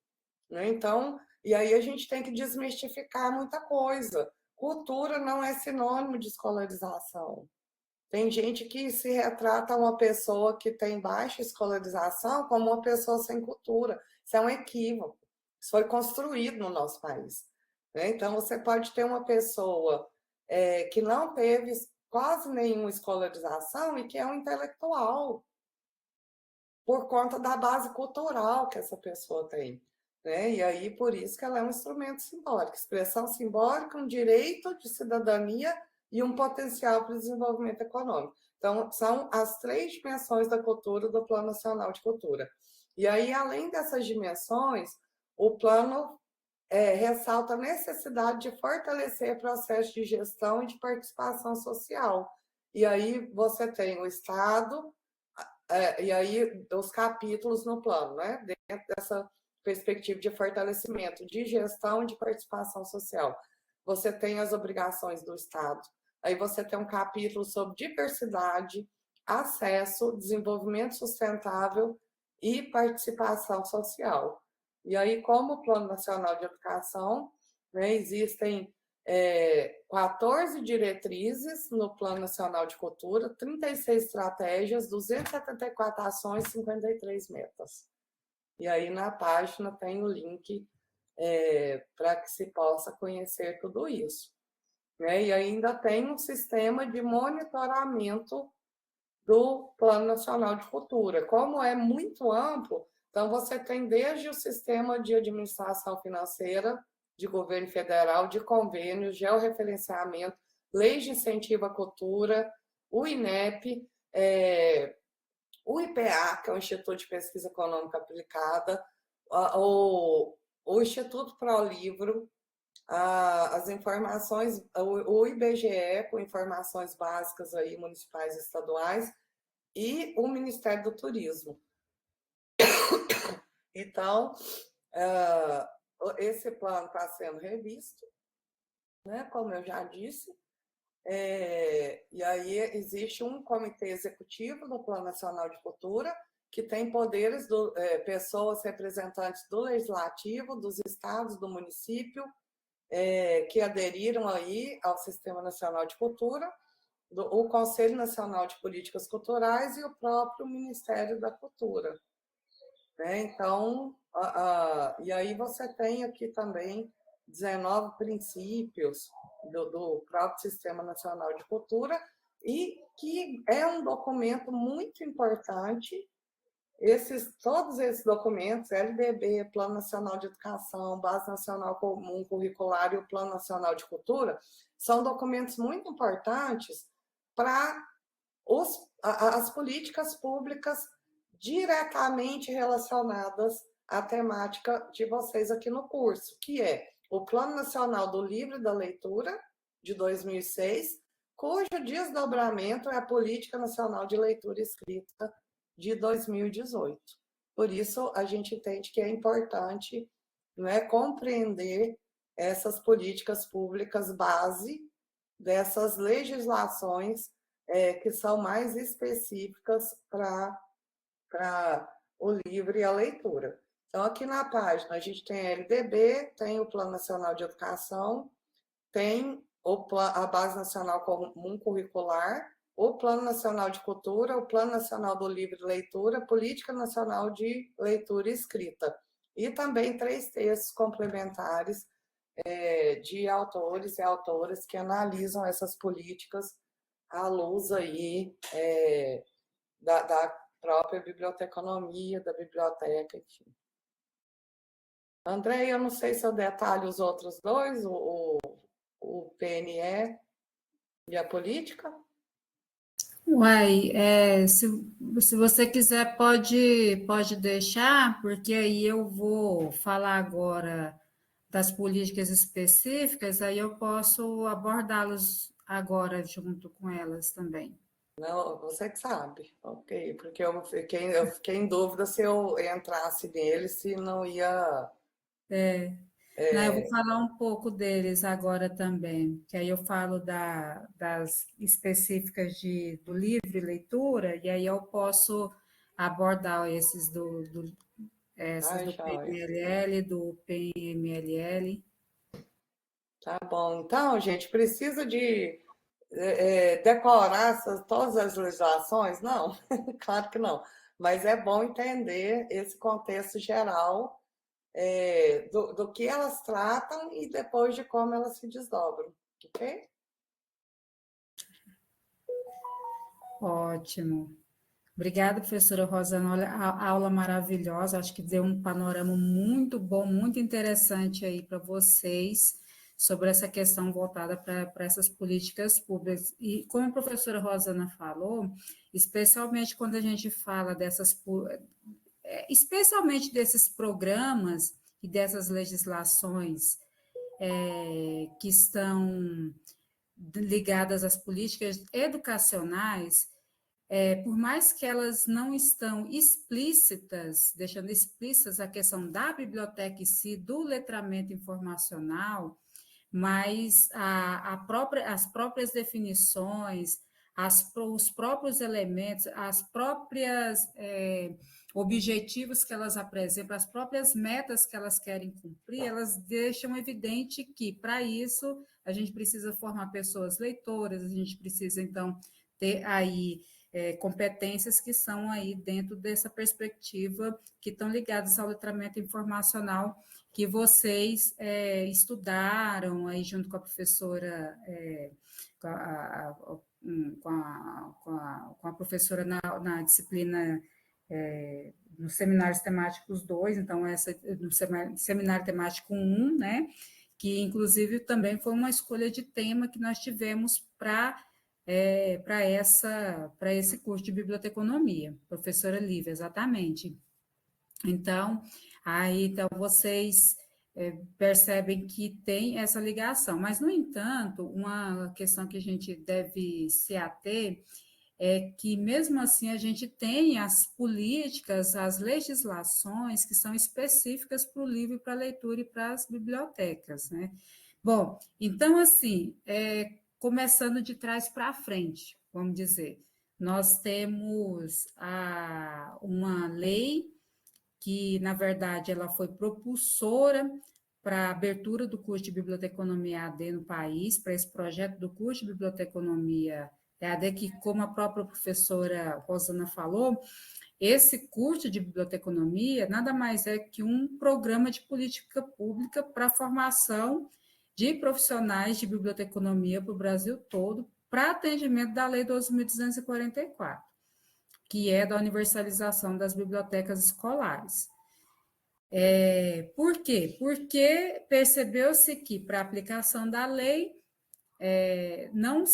Então, e aí a gente tem que desmistificar muita coisa. Cultura não é sinônimo de escolarização. Tem gente que se retrata uma pessoa que tem baixa escolarização como uma pessoa sem cultura. Isso é um equívoco. Isso foi construído no nosso país. Então, você pode ter uma pessoa que não teve quase nenhuma escolarização e que é um intelectual, por conta da base cultural que essa pessoa tem. E aí, por isso que ela é um instrumento simbólico, expressão simbólica, um direito de cidadania e um potencial para o desenvolvimento econômico. Então, são as 3 dimensões da cultura do Plano Nacional de Cultura. E aí, além dessas dimensões, o plano ressalta a necessidade de fortalecer processos de gestão e de participação social. E aí você tem o Estado, e aí os capítulos no plano, dentro dessa perspectiva de fortalecimento, de gestão e de participação social. Você tem as obrigações do Estado, aí você tem um capítulo sobre diversidade, acesso, desenvolvimento sustentável e participação social. E aí, como o Plano Nacional de Educação, existem 14 diretrizes no Plano Nacional de Cultura, 36 estratégias, 274 ações, 53 metas. E aí na página tem o link para que se possa conhecer tudo isso. E ainda tem um sistema de monitoramento do Plano Nacional de Cultura. Como é muito amplo, então você tem desde o sistema de administração financeira, de governo federal, de convênios, georreferenciamento, leis de incentivo à cultura, o INEP, o IPA, que é o Instituto de Pesquisa Econômica Aplicada, o Instituto ProLivro, as informações, o IBGE, com informações básicas aí, municipais e estaduais, e o Ministério do Turismo. Então, esse plano está sendo revisto, como eu já disse, e aí existe um comitê executivo do Plano Nacional de Cultura, que tem poderes, pessoas representantes do Legislativo, dos estados, do município, que aderiram aí ao Sistema Nacional de Cultura, o Conselho Nacional de Políticas Culturais e o próprio Ministério da Cultura. Então, e aí você tem aqui também 19 princípios do próprio Sistema Nacional de Cultura, e que é um documento muito importante. Todos esses documentos, LDB, Plano Nacional de Educação, Base Nacional Comum Curricular e o Plano Nacional de Cultura, são documentos muito importantes para as políticas públicas diretamente relacionadas à temática de vocês aqui no curso, que é o Plano Nacional do Livro e da Leitura, de 2006, cujo desdobramento é a Política Nacional de Leitura e Escrita, de 2018. Por isso, a gente entende que é importante compreender essas políticas públicas base dessas legislações que são mais específicas para o livro e a leitura. Então, aqui na página, a gente tem a LDB, tem o Plano Nacional de Educação, tem a Base Nacional Comum Curricular o Plano Nacional de Cultura, o Plano Nacional do Livre Leitura, Política Nacional de Leitura e Escrita, e também 3 textos complementares de autores e autoras que analisam essas políticas à luz aí da própria biblioteconomia, da biblioteca, enfim. André, eu não sei se eu detalho os outros dois, o PNE e a política. Uai, se você quiser, pode deixar, porque aí eu vou falar agora das políticas específicas, aí eu posso abordá-las agora junto com elas também. Não, você que sabe, ok, porque eu fiquei em dúvida se eu entrasse nele, se não ia. Não, eu vou falar um pouco deles agora também, que aí eu falo das específicas do livre leitura, e aí eu posso abordar essas Ai, do joia. PNLL, do PMLL. Tá bom. Então, gente, precisa de decorar todas as legislações? Não, claro que não. Mas é bom entender esse contexto geral do que elas tratam e depois de como elas se desdobram, ok? Ótimo. Obrigada, professora Rosana. Olha, a aula maravilhosa. Acho que deu um panorama muito bom, muito interessante aí para vocês sobre essa questão voltada para essas políticas públicas. E como a professora Rosana falou, especialmente quando a gente fala especialmente desses programas e dessas legislações que estão ligadas às políticas educacionais, por mais que elas não estão explícitas, deixando explícitas a questão da biblioteca em si, do letramento informacional, mas as próprias definições, os próprios elementos, as próprias objetivos que elas apresentam, as próprias metas que elas querem cumprir, elas deixam evidente que, para isso, a gente precisa formar pessoas leitoras, a gente precisa, então, ter aí competências que são aí dentro dessa perspectiva, que estão ligadas ao letramento informacional que vocês estudaram aí junto com a professora, com a professora na disciplina, nos seminários temáticos 2, então, no seminário temático 1, né, que inclusive também foi uma escolha de tema que nós tivemos para esse curso de biblioteconomia, professora Lívia, exatamente. Então, então vocês percebem que tem essa ligação, mas, no entanto, uma questão que a gente deve se ater é que, mesmo assim, a gente tem as políticas, as legislações que são específicas para o livro, para a leitura e para as bibliotecas, né? Bom, então, assim, começando de trás para frente, vamos dizer, nós temos uma lei que, na verdade, ela foi propulsora para a abertura do curso de Biblioteconomia AD no país, para esse projeto do curso de Biblioteconomia AD, que, como a própria professora Rosana falou, esse curso de biblioteconomia nada mais é que um programa de política pública para a formação de profissionais de biblioteconomia para o Brasil todo, para atendimento da Lei 12.244, que é da universalização das bibliotecas escolares. Por quê? Porque percebeu-se que, para a aplicação da lei, não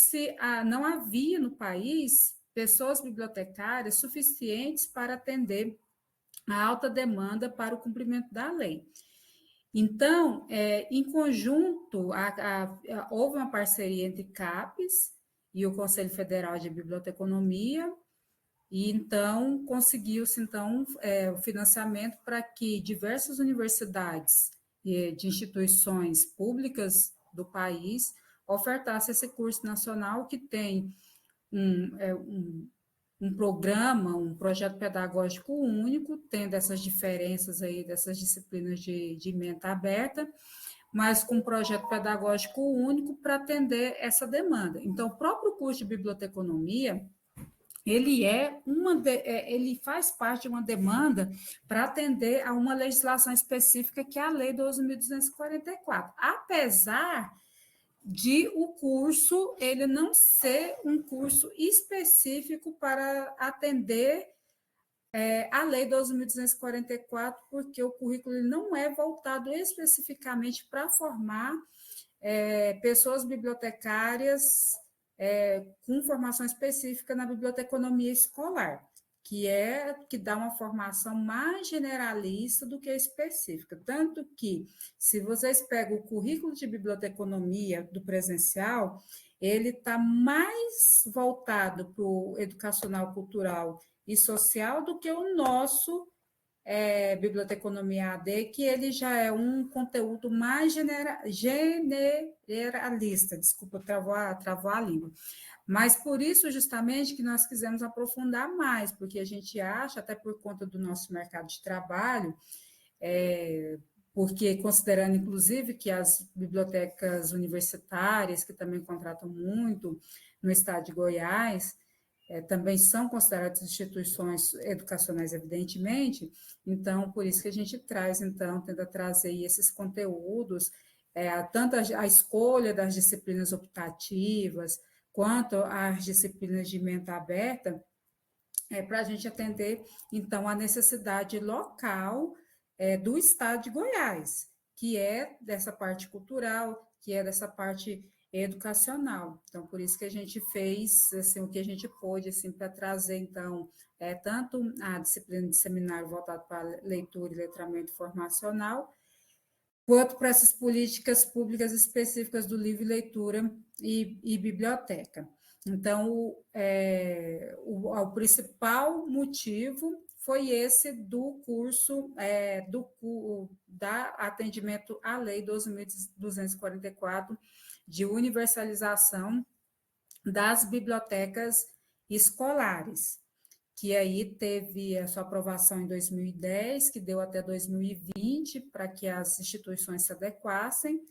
havia no país pessoas bibliotecárias suficientes para atender a alta demanda para o cumprimento da lei. Então, em conjunto, houve uma parceria entre CAPES e o Conselho Federal de Biblioteconomia, e então conseguiu-se o financiamento para que diversas universidades de instituições públicas do país ofertassem esse curso nacional, que tem um programa, um projeto pedagógico único, tendo essas diferenças aí, dessas disciplinas de mente aberta, mas com um projeto pedagógico único para atender essa demanda. Então, o próprio curso de biblioteconomia, ele faz parte de uma demanda para atender a uma legislação específica, que é a Lei 12.244. Apesar de o curso ele não ser um curso específico para atender a Lei 12.244, porque o currículo não é voltado especificamente para formar pessoas bibliotecárias com formação específica na biblioteconomia escolar, que dá uma formação mais generalista do que específica. Tanto que, se vocês pegam o currículo de biblioteconomia do presencial, ele está mais voltado para o educacional, cultural e social do que o nosso Biblioteconomia AD, que ele já é um conteúdo mais generalista, desculpa, travou a língua. Mas por isso, justamente, que nós quisemos aprofundar mais, porque a gente acha, até por conta do nosso mercado de trabalho, porque considerando, inclusive, que as bibliotecas universitárias, que também contratam muito no estado de Goiás, também são consideradas instituições educacionais, evidentemente, então, por isso que a gente traz, então, tenta trazer esses conteúdos, tanto a escolha das disciplinas optativas, quanto às disciplinas de mente aberta, para a gente atender, então, a necessidade local do estado de Goiás, que é dessa parte cultural, que é dessa parte educacional. Então, por isso que a gente fez assim, o que a gente pôde assim, para trazer, então, tanto a disciplina de seminário voltado para leitura e letramento formacional, quanto para essas políticas públicas específicas do livro e leitura e biblioteca. Então, o principal motivo foi esse do curso da atendimento à Lei 12.244, de universalização das bibliotecas escolares, que aí teve a sua aprovação em 2010, que deu até 2020 para que as instituições se adequassem,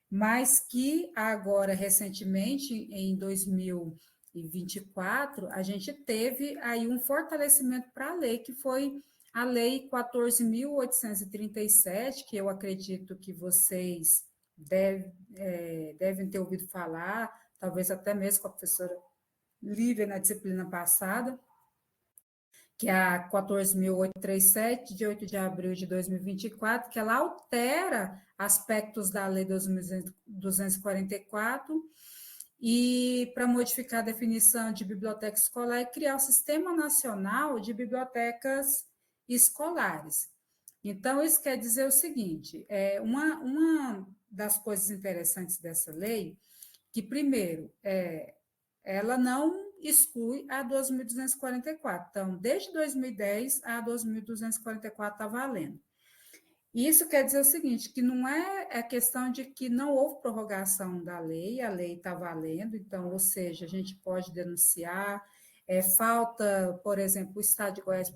mas que agora, recentemente, em 2024, a gente teve aí um fortalecimento para a lei, que foi a Lei 14.837, que eu acredito que vocês devem ter ouvido falar, talvez até mesmo com a professora Lívia na disciplina passada, que é a 14.837, de 8 de abril de 2024, que ela altera aspectos da Lei 2.244 e para modificar a definição de biblioteca escolar e criar o Sistema Nacional de Bibliotecas Escolares. Então, isso quer dizer o seguinte, uma das coisas interessantes dessa lei, que primeiro, ela não exclui a 12.244. Então, desde 2010, a 12.244 está valendo. Isso quer dizer o seguinte, que não é a questão de que não houve prorrogação da lei, a lei está valendo, então, ou seja, a gente pode denunciar, falta, por exemplo, o Estado de Goiás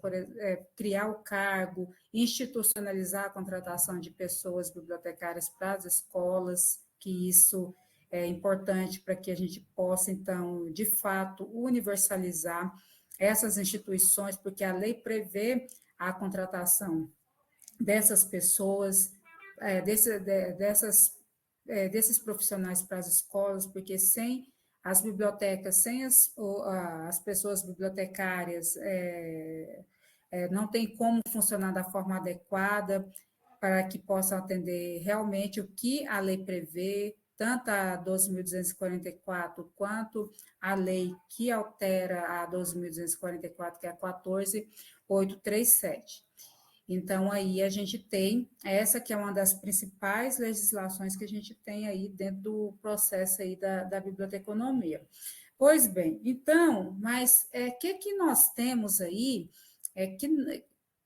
criar o cargo, institucionalizar a contratação de pessoas bibliotecárias para as escolas, que isso é importante para que a gente possa, então, de fato, universalizar essas instituições, porque a lei prevê a contratação dessas pessoas, desses profissionais para as escolas, porque sem as bibliotecas, sem as pessoas bibliotecárias, não tem como funcionar da forma adequada para que possam atender realmente o que a lei prevê, tanto a 12.244 quanto a lei que altera a 12.244, que é a 14.837. Então, aí a gente tem, essa que é uma das principais legislações que a gente tem aí dentro do processo aí da biblioteconomia. Pois bem, então, mas que nós temos aí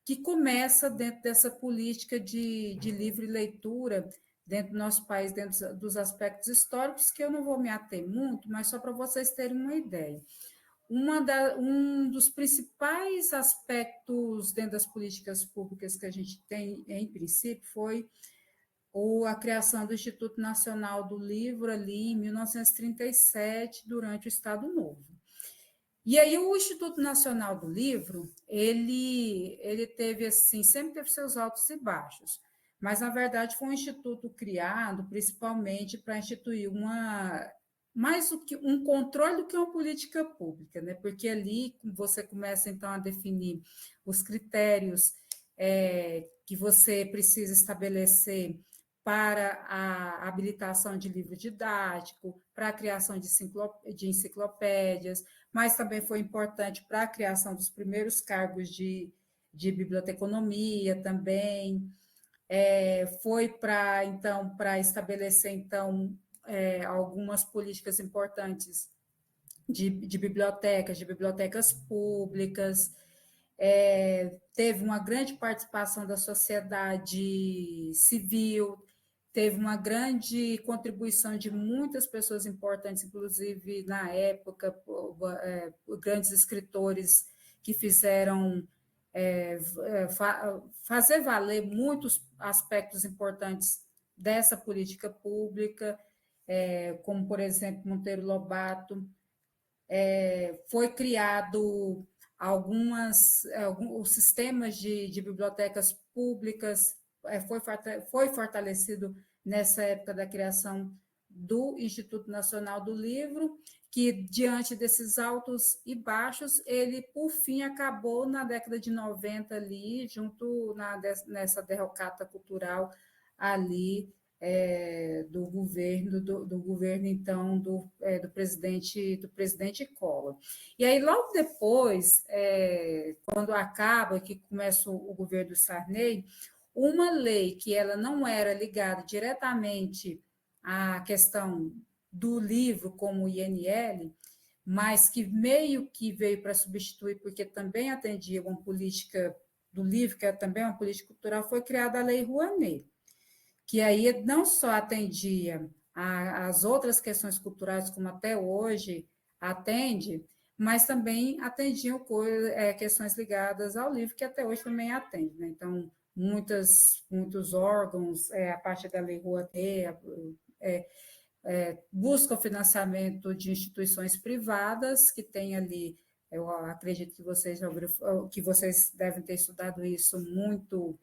que começa dentro dessa política de livre leitura dentro do nosso país, dentro dos aspectos históricos, que eu não vou me ater muito, mas só para vocês terem uma ideia. Um dos principais aspectos dentro das políticas públicas que a gente tem, em princípio, foi a criação do Instituto Nacional do Livro ali em 1937, durante o Estado Novo. E aí o Instituto Nacional do Livro, ele teve assim, sempre teve seus altos e baixos, mas na verdade foi um instituto criado principalmente para instituir mais do que um controle do que uma política pública, né? Porque ali você começa então a definir os critérios que você precisa estabelecer para a habilitação de livro didático, para a criação de enciclopédias, mas também foi importante para a criação dos primeiros cargos de biblioteconomia também, foi para então para estabelecer então algumas políticas importantes de bibliotecas públicas, teve uma grande participação da sociedade civil, teve uma grande contribuição de muitas pessoas importantes, inclusive na época, grandes escritores que fizeram fazer valer muitos aspectos importantes dessa política pública, como, por exemplo, Monteiro Lobato. Foi criado os sistemas de bibliotecas públicas, foi fortalecido nessa época da criação do Instituto Nacional do Livro, que, diante desses altos e baixos, ele, por fim, acabou na década de 90 ali, nessa derrocata cultural ali, do governo então do presidente Collor. E aí logo depois, quando acaba, que começa o governo do Sarney, uma lei que ela não era ligada diretamente à questão do livro como o INL, mas que meio que veio para substituir, porque também atendia uma política do livro, que é também uma política cultural, foi criada a Lei Rouanet, que aí não só atendia às outras questões culturais, como até hoje atende, mas também atendiam questões ligadas ao livro, que até hoje também atende. Né? Então, muitos órgãos, a partir da Lei Rouanet, buscam financiamento de instituições privadas, que tem ali, eu acredito que vocês devem ter estudado isso muito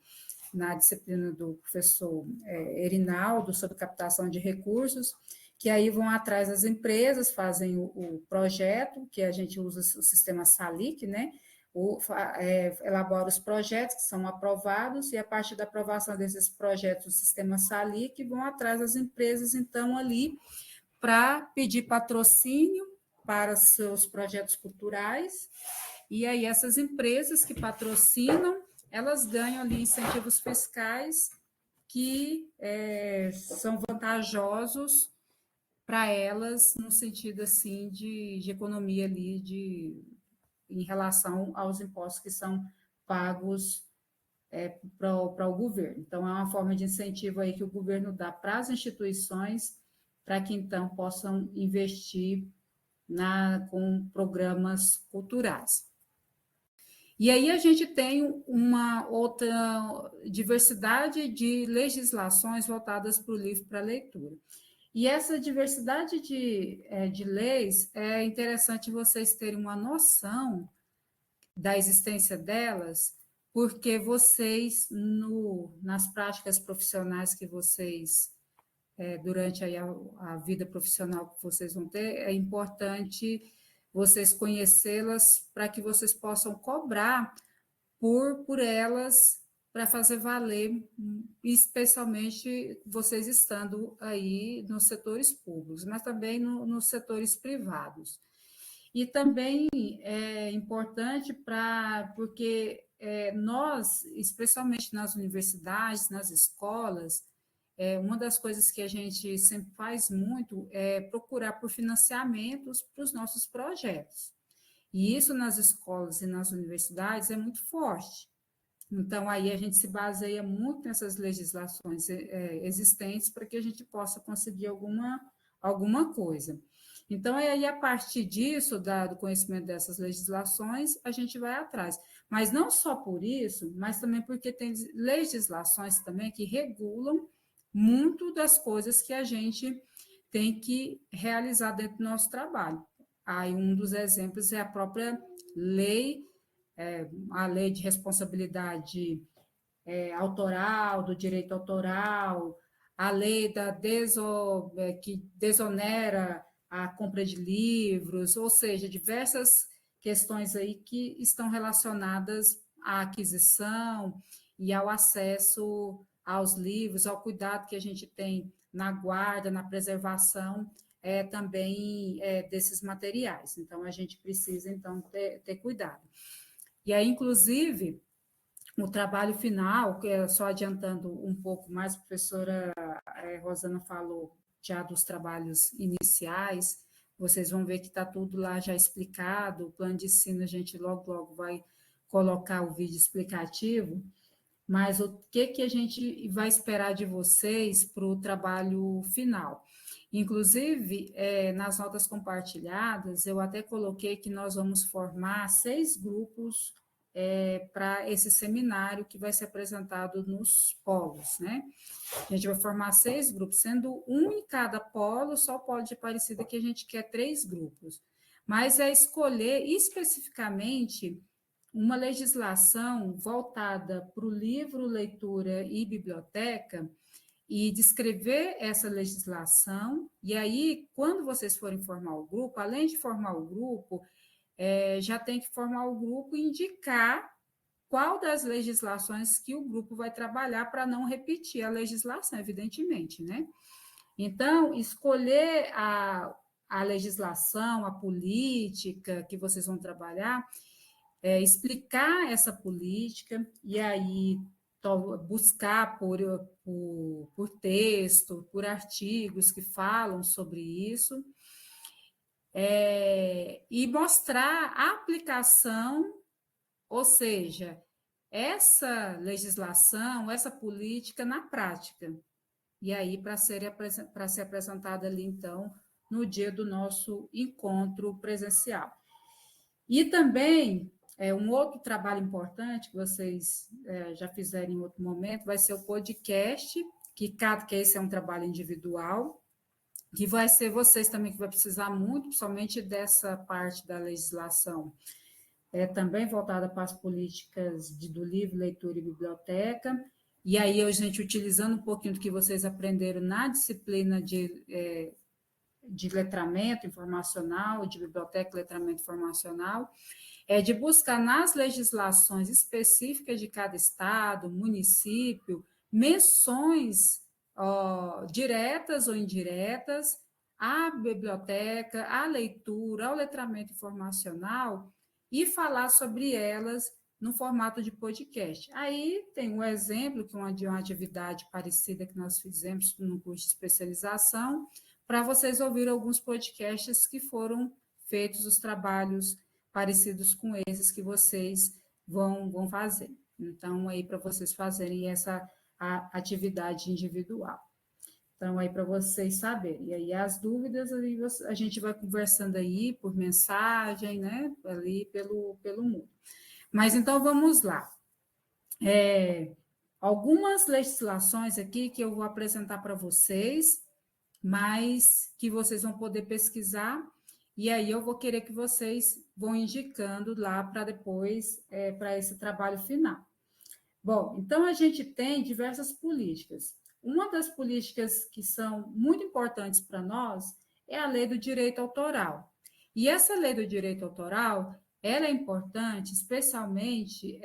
na disciplina do professor Erinaldo, sobre captação de recursos, que aí vão atrás das empresas, fazem o projeto, que a gente usa o sistema SALIC, né? Elabora os projetos que são aprovados, e a partir da aprovação desses projetos do sistema SALIC, vão atrás das empresas, então, ali, para pedir patrocínio para seus projetos culturais, e aí essas empresas que patrocinam, elas ganham ali incentivos fiscais que são vantajosos para elas, no sentido assim de economia ali em relação aos impostos que são pagos para o governo. Então, é uma forma de incentivo aí que o governo dá para as instituições, para que então possam investir com programas culturais. E aí a gente tem uma outra diversidade de legislações voltadas para o livro, para a leitura. E essa diversidade de leis, é interessante vocês terem uma noção da existência delas, porque vocês, nas práticas profissionais que vocês, durante aí a vida profissional que vocês vão ter, é importante vocês conhecê-las para que vocês possam cobrar por elas, para fazer valer, especialmente vocês estando aí nos setores públicos, mas também nos setores privados. E também é importante porque nós, especialmente nas universidades, nas escolas, uma das coisas que a gente sempre faz muito é procurar por financiamentos para os nossos projetos. E isso nas escolas e nas universidades é muito forte. Então, aí a gente se baseia muito nessas legislações existentes para que a gente possa conseguir alguma coisa. Então, aí, a partir disso, do conhecimento dessas legislações, a gente vai atrás. Mas não só por isso, mas também porque tem legislações também que regulam muito das coisas que a gente tem que realizar dentro do nosso trabalho. Aí um dos exemplos é a própria lei, a lei de responsabilidade autoral, do direito autoral, a lei que desonera a compra de livros, ou seja, diversas questões aí que estão relacionadas à aquisição e ao acesso aos livros, ao cuidado que a gente tem na guarda, na preservação também desses materiais. Então, a gente precisa, então, ter cuidado. E aí, inclusive, o trabalho final, que é só adiantando um pouco mais, a professora Rosana falou já dos trabalhos iniciais, vocês vão ver que está tudo lá já explicado, o plano de ensino a gente logo vai colocar o vídeo explicativo, mas o que a gente vai esperar de vocês para o trabalho final? Inclusive, nas notas compartilhadas, eu até coloquei que nós vamos formar 6 grupos para esse seminário que vai ser apresentado nos polos, né? A gente vai formar 6 grupos, sendo um em cada polo, só o polo de Aparecida que a gente quer 3 grupos. Mas é escolher especificamente uma legislação voltada para o livro, leitura e biblioteca, e descrever essa legislação, e aí, quando vocês forem formar o grupo, além de formar o grupo, já tem que formar o grupo e indicar qual das legislações que o grupo vai trabalhar para não repetir a legislação, evidentemente, né? Então, escolher a legislação, a política que vocês vão trabalhar, explicar essa política e aí buscar por texto, por artigos que falam sobre isso, e mostrar a aplicação, ou seja, essa legislação, essa política na prática. E aí, para ser apresentada ali, então, no dia do nosso encontro presencial. E também, um outro trabalho importante que vocês já fizeram em outro momento, vai ser o podcast, que esse é um trabalho individual, que vai ser vocês também que vai precisar muito, principalmente dessa parte da legislação, também voltada para as políticas do livro, leitura e biblioteca, e aí a gente utilizando um pouquinho do que vocês aprenderam na disciplina de letramento informacional, de biblioteca e letramento informacional, de buscar nas legislações específicas de cada estado, município, menções diretas ou indiretas à biblioteca, à leitura, ao letramento informacional e falar sobre elas no formato de podcast. Aí tem um exemplo de uma atividade parecida que nós fizemos no curso de especialização, para vocês ouvirem alguns podcasts que foram feitos, os trabalhos parecidos com esses que vocês vão fazer. Então, aí para vocês fazerem essa atividade individual. Então, aí para vocês saberem. E aí as dúvidas, aí a gente vai conversando aí por mensagem, né? Ali pelo mundo. Mas então vamos lá. Algumas legislações aqui que eu vou apresentar para vocês, mas que vocês vão poder pesquisar, e aí eu vou querer que vocês vão indicando lá para depois, para esse trabalho final. Bom, então a gente tem diversas políticas. Uma das políticas que são muito importantes para nós é a lei do direito autoral. E essa lei do direito autoral, ela é importante, especialmente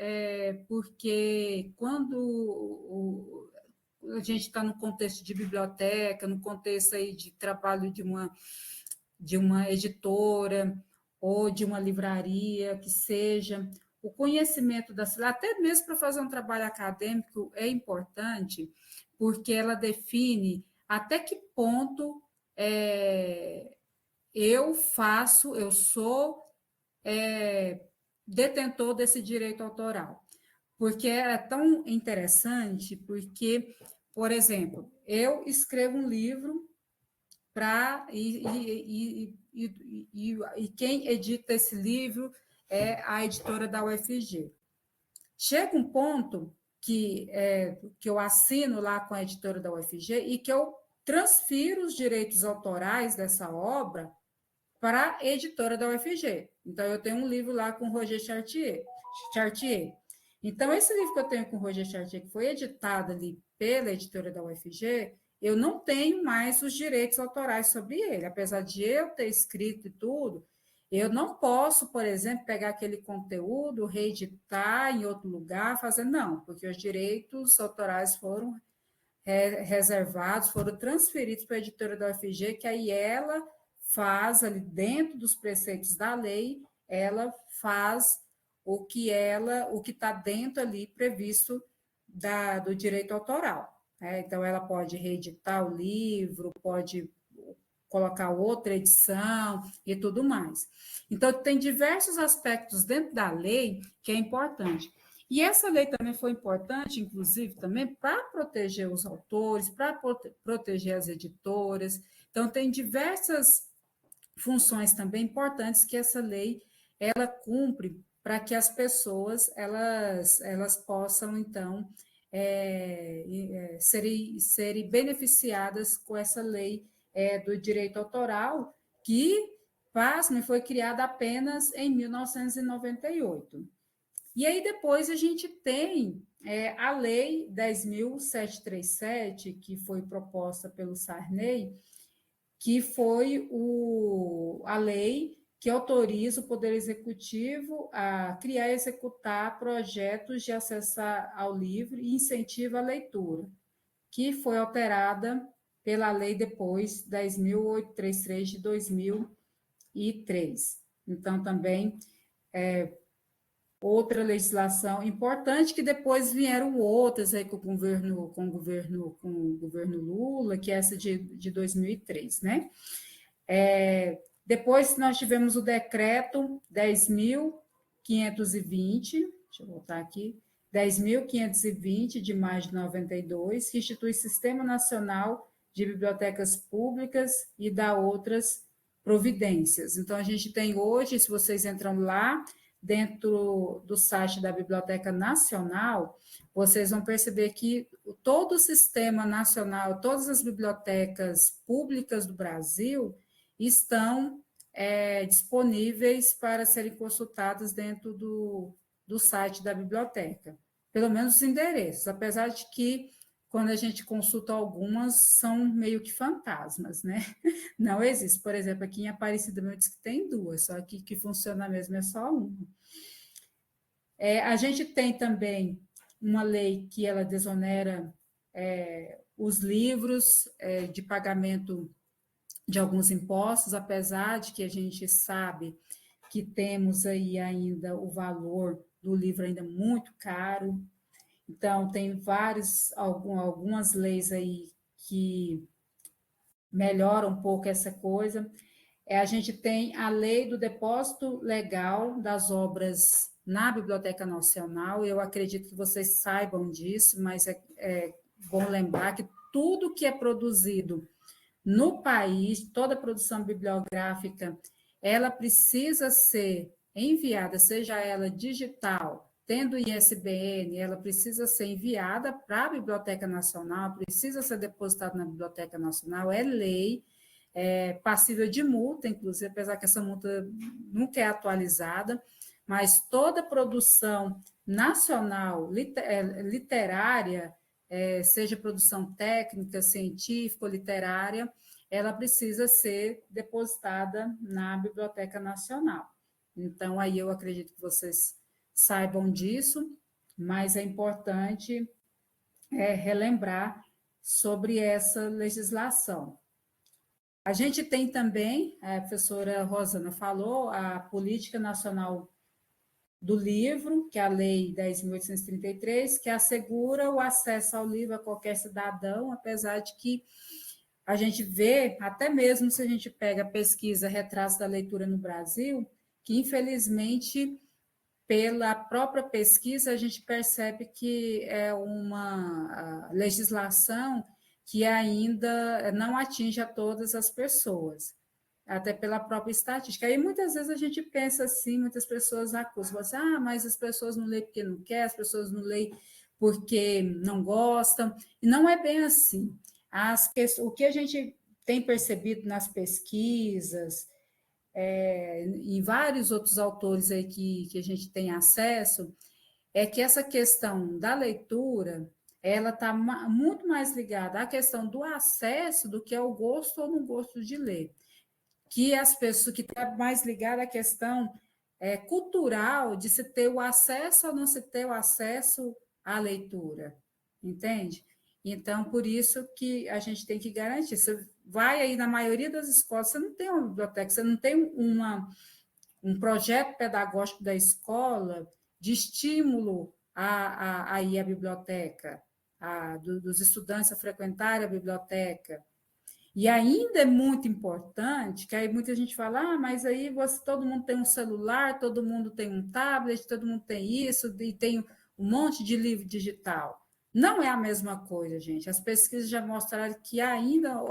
porque quando a gente está no contexto de biblioteca, no contexto aí de trabalho de uma editora ou de uma livraria, que seja, o conhecimento até mesmo para fazer um trabalho acadêmico é importante, porque ela define até que ponto eu sou detentor desse direito autoral. Porque é tão interessante, porque, por exemplo, eu escrevo um livro e quem edita esse livro é a editora da UFG. Chega um ponto que eu assino lá com a editora da UFG e que eu transfiro os direitos autorais dessa obra para a editora da UFG. Então, eu tenho um livro lá com o Roger Chartier. Então, esse livro que eu tenho com o Roger Chartier, que foi editado ali pela editora da UFG, eu não tenho mais os direitos autorais sobre ele. Apesar de eu ter escrito e tudo, eu não posso, por exemplo, pegar aquele conteúdo, reeditar em outro lugar, fazer, não, porque os direitos autorais foram reservados, foram transferidos para a editora da UFG, que aí ela faz ali dentro dos preceitos da lei, ela faz o que está dentro ali previsto do direito autoral. Né? Então, ela pode reeditar o livro, pode colocar outra edição e tudo mais. Então, tem diversos aspectos dentro da lei que é importante. E essa lei também foi importante, inclusive, também para proteger os autores, para proteger as editoras. Então, tem diversas funções também importantes que essa lei ela cumpre para que as pessoas elas possam, então, serem beneficiadas com essa lei do direito autoral, que, pasme, foi criada apenas em 1998. E aí depois a gente tem a Lei 10.737, que foi proposta pelo Sarney, que foi a lei que autoriza o Poder Executivo a criar e executar projetos de acesso ao livro e incentiva a leitura, que foi alterada pela lei depois 10.833 de 2003. Então, também outra legislação importante, que depois vieram outras aí com o governo Lula, que é essa de 2003, né? Depois nós tivemos o decreto 10.520, deixa eu voltar aqui, 10.520 de maio de 92, que institui Sistema Nacional de Bibliotecas Públicas e dá outras providências. Então, a gente tem hoje, se vocês entram lá, dentro do site da Biblioteca Nacional, vocês vão perceber que todo o sistema nacional, todas as bibliotecas públicas do Brasil estão disponíveis para serem consultadas dentro do site da biblioteca. Pelo menos os endereços, apesar de que, quando a gente consulta algumas, são meio que fantasmas, né? Não existe. Por exemplo, aqui em Aparecida meu diz que tem duas, só que funciona mesmo é só uma. A gente tem também uma lei que ela desonera os livros de pagamento de alguns impostos, apesar de que a gente sabe que temos aí ainda o valor do livro ainda muito caro. Então, tem algumas leis aí que melhoram um pouco essa coisa. A gente tem a lei do depósito legal das obras na Biblioteca Nacional. Eu acredito que vocês saibam disso, mas é bom lembrar que tudo que é produzido no país, toda produção bibliográfica, ela precisa ser enviada, seja ela digital, tendo ISBN, ela precisa ser enviada para a Biblioteca Nacional, precisa ser depositada na Biblioteca Nacional, é lei, passível de multa, inclusive, apesar que essa multa nunca é atualizada, mas toda produção nacional literária, seja produção técnica, científica ou literária, ela precisa ser depositada na Biblioteca Nacional. Então, aí eu acredito que vocês saibam disso, mas é importante relembrar sobre essa legislação. A gente tem também, a professora Rosana falou, a Política Nacional do Livro, que é a Lei 10.833, que assegura o acesso ao livro a qualquer cidadão, apesar de que a gente vê, até mesmo se a gente pega a pesquisa Retratos da Leitura no Brasil, que infelizmente, pela própria pesquisa, a gente percebe que é uma legislação que ainda não atinge a todas as pessoas, até pela própria estatística. Aí muitas vezes a gente pensa assim, muitas pessoas acusam, assim, mas as pessoas não leem porque não quer, as pessoas não leem porque não gostam, e não é bem assim. O que a gente tem percebido nas pesquisas, e vários outros autores aí que a gente tem acesso, é que essa questão da leitura, ela está muito mais ligada à questão do acesso do que ao gosto ou não gosto de ler. Que as pessoas que está mais ligada à questão cultural de se ter o acesso ou não se ter o acesso à leitura, entende? Então, por isso que a gente tem que garantir. Você vai aí na maioria das escolas, você não tem uma biblioteca, você não tem um projeto pedagógico da escola de estímulo a ir à biblioteca, dos estudantes a frequentar a biblioteca. E ainda é muito importante, que aí muita gente fala, mas aí todo mundo tem um celular, todo mundo tem um tablet, todo mundo tem isso, e tem um monte de livro digital. Não é a mesma coisa, gente. As pesquisas já mostraram que ainda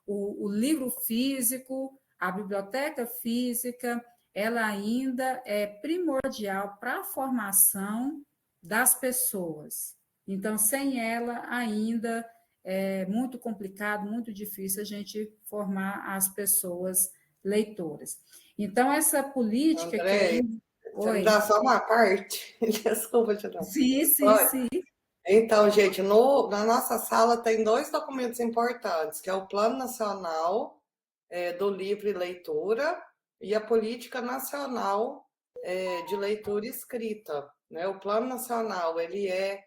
o livro físico, a biblioteca física, ela ainda é primordial para a formação das pessoas. Então, sem ela, ainda é muito complicado, muito difícil a gente formar as pessoas leitoras. Então, essa política que André, aí. você me Oi. dá só uma parte? Desculpa te dar. Sim, sim, Oi. sim. Então, gente, na nossa sala tem dois documentos importantes, que é o Plano Nacional do Livro e Leitura e a Política Nacional de Leitura e Escrita. Né? O Plano Nacional, ele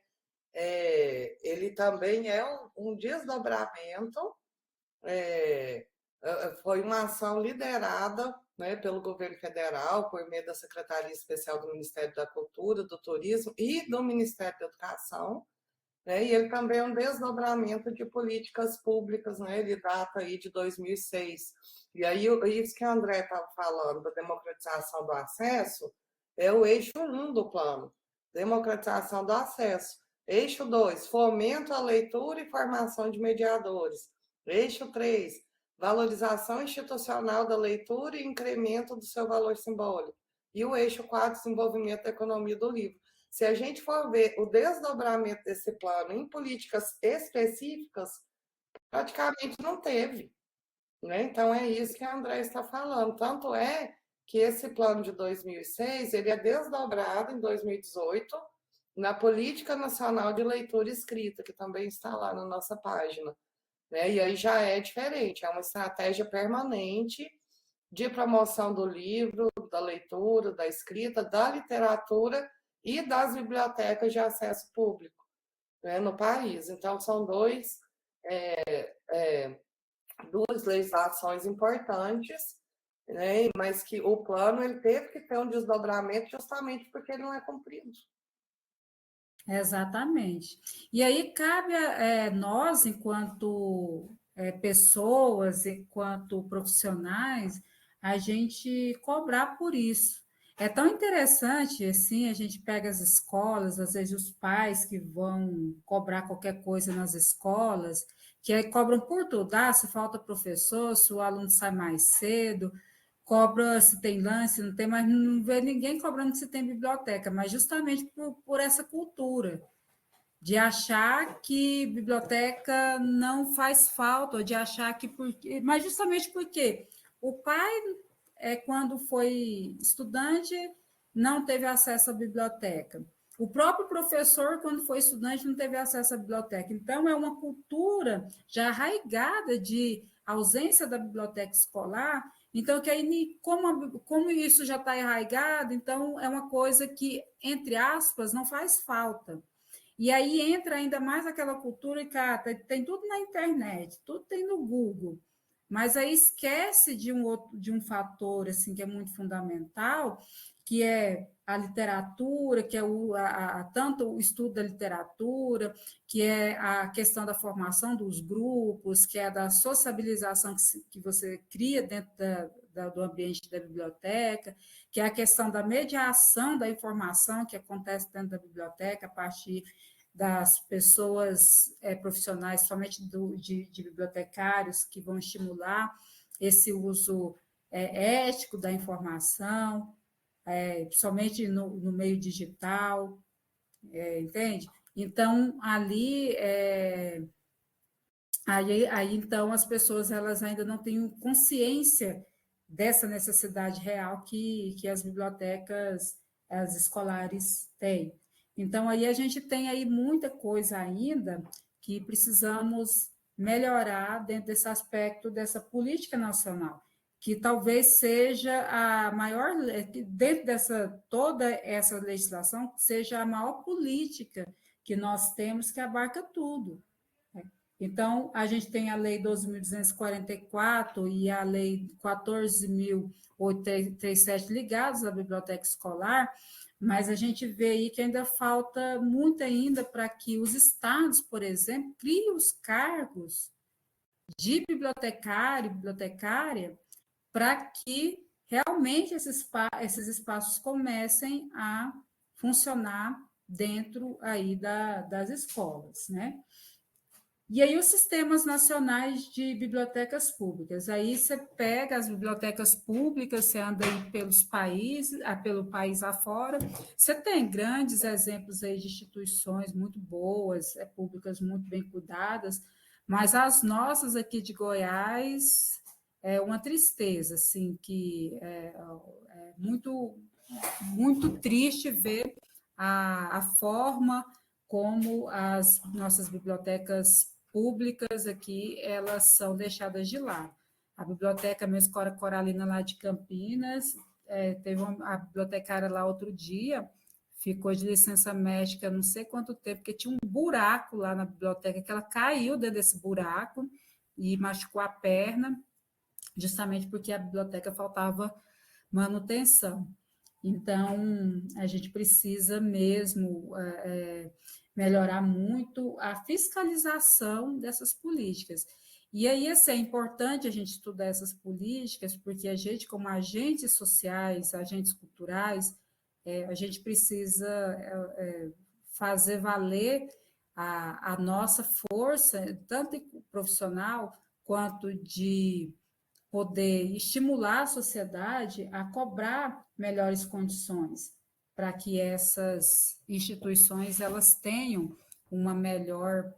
também é um desdobramento, foi uma ação liderada, né, pelo governo federal, por meio da Secretaria Especial do Ministério da Cultura, do Turismo e do Ministério da Educação, né? E ele também é um desdobramento de políticas públicas, né? Ele data aí de 2006. E aí, isso que a André estava falando, da democratização do acesso, é o eixo 1 do plano, democratização do acesso. Eixo 2, fomento à leitura e formação de mediadores. Eixo 3, valorização institucional da leitura e incremento do seu valor simbólico. E o eixo 4, desenvolvimento da economia do livro. Se a gente for ver o desdobramento desse plano em políticas específicas, praticamente não teve. Né? Então, é isso que a André está falando. Tanto é que esse plano de 2006 ele é desdobrado em 2018 na Política Nacional de Leitura e Escrita, que também está lá na nossa página. Né? E aí já é diferente, é uma estratégia permanente de promoção do livro, da leitura, da escrita, da literatura e das bibliotecas de acesso público, né, no país. Então, são duas legislações importantes, né, mas que o plano ele teve que ter um desdobramento justamente porque ele não é cumprido. Exatamente. E aí cabe a nós, enquanto pessoas, enquanto profissionais, a gente cobrar por isso. É tão interessante, assim, a gente pega as escolas, às vezes os pais que vão cobrar qualquer coisa nas escolas, que aí cobram por tudo, se falta professor, se o aluno sai mais cedo, cobra se tem lance, não tem, mas não vê ninguém cobrando se tem biblioteca, mas justamente por essa cultura de achar que biblioteca não faz falta, ou de achar que porque, mas justamente porque o pai quando foi estudante não teve acesso à biblioteca. O próprio professor, quando foi estudante, não teve acesso à biblioteca. Então, é uma cultura já arraigada de ausência da biblioteca escolar. Então, que aí, como isso já está arraigado, então é uma coisa que, entre aspas, não faz falta. E aí entra ainda mais aquela cultura que tem tudo na internet, tudo tem no Google. Mas aí esquece de um fator assim que é muito fundamental, que é a literatura, que é tanto o estudo da literatura, que é a questão da formação dos grupos, que é da sociabilização que você cria dentro do ambiente da biblioteca, que é a questão da mediação da informação que acontece dentro da biblioteca a partir das pessoas profissionais, somente de bibliotecários, que vão estimular esse uso ético da informação, somente no meio digital, entende? Então, ali, então, as pessoas elas ainda não têm consciência dessa necessidade real que as bibliotecas, as escolares têm. Então, aí a gente tem aí muita coisa ainda que precisamos melhorar dentro desse aspecto dessa política nacional, que talvez seja a maior, dentro dessa toda essa legislação, seja a maior política que nós temos que abarca tudo. Então, a gente tem a Lei 12.244 e a Lei 14.837 ligados à biblioteca escolar, mas a gente vê aí que ainda falta muito ainda para que os estados, por exemplo, criem os cargos de bibliotecário, bibliotecária, para que realmente esses espaços comecem a funcionar dentro aí das escolas, né? E aí os sistemas nacionais de bibliotecas públicas. Aí você pega as bibliotecas públicas, você anda aí pelos países, pelo país afora, você tem grandes exemplos aí de instituições muito boas, públicas muito bem cuidadas, mas as nossas aqui de Goiás é uma tristeza, assim, que é muito, muito triste ver a forma como as nossas bibliotecas públicas aqui, elas são deixadas de lado. A biblioteca, minha escola coralina lá de Campinas, teve a bibliotecária lá outro dia, ficou de licença médica não sei quanto tempo, porque tinha um buraco lá na biblioteca, que ela caiu dentro desse buraco e machucou a perna, justamente porque a biblioteca faltava manutenção. Então, a gente precisa mesmo melhorar muito a fiscalização dessas políticas. E aí, assim, é importante a gente estudar essas políticas, porque a gente, como agentes sociais, agentes culturais, a gente precisa fazer valer a nossa força, tanto profissional quanto de poder estimular a sociedade a cobrar melhores condições para que essas instituições elas tenham uma melhor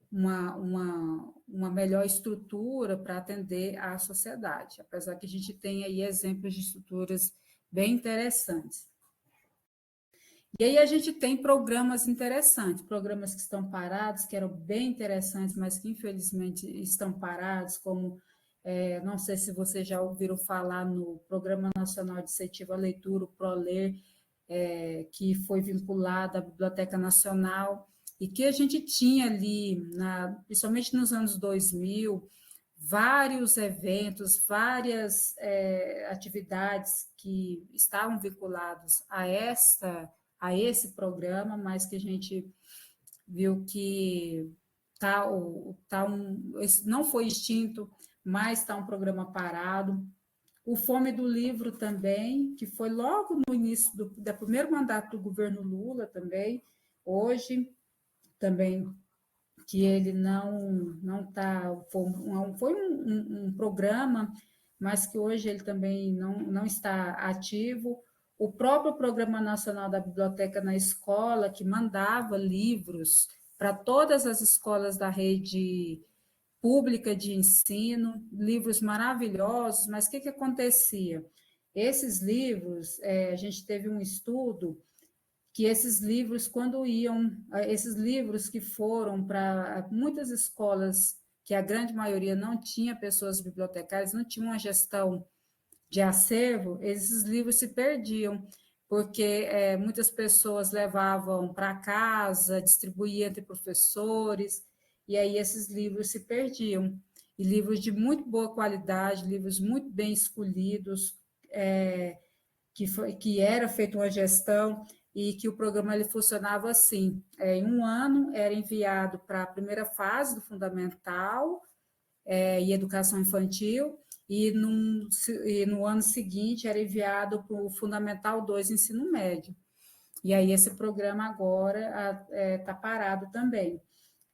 uma melhor estrutura para atender à sociedade, apesar que a gente tem aí exemplos de estruturas bem interessantes. E aí a gente tem programas interessantes, programas que estão parados, que eram bem interessantes, mas que infelizmente estão parados, como não sei se vocês já ouviram falar no Programa Nacional de Incentivo à Leitura, o ProLer, que foi vinculado à Biblioteca Nacional, e que a gente tinha ali, principalmente nos anos 2000, vários eventos, várias atividades que estavam vinculados a esse programa, mas que a gente viu que não foi extinto, mas está um programa parado. O Fome do Livro também, que foi logo no início do primeiro mandato do governo Lula também, hoje também, que ele não está, foi um programa, mas que hoje ele também não está ativo. O próprio Programa Nacional da Biblioteca na Escola, que mandava livros para todas as escolas da rede pública de ensino, livros maravilhosos, mas o que acontecia? Esses livros, a gente teve um estudo que esses livros, esses livros que foram para muitas escolas, que a grande maioria não tinha pessoas bibliotecárias, não tinha uma gestão de acervo, esses livros se perdiam, porque muitas pessoas levavam para casa, distribuíam entre professores, e aí esses livros se perdiam. E livros de muito boa qualidade, livros muito bem escolhidos, que era feita uma gestão e que o programa ele funcionava assim. Em um ano era enviado para a primeira fase do fundamental e educação infantil, e no ano seguinte era enviado para o Fundamental 2, ensino médio. E aí esse programa agora está parado também.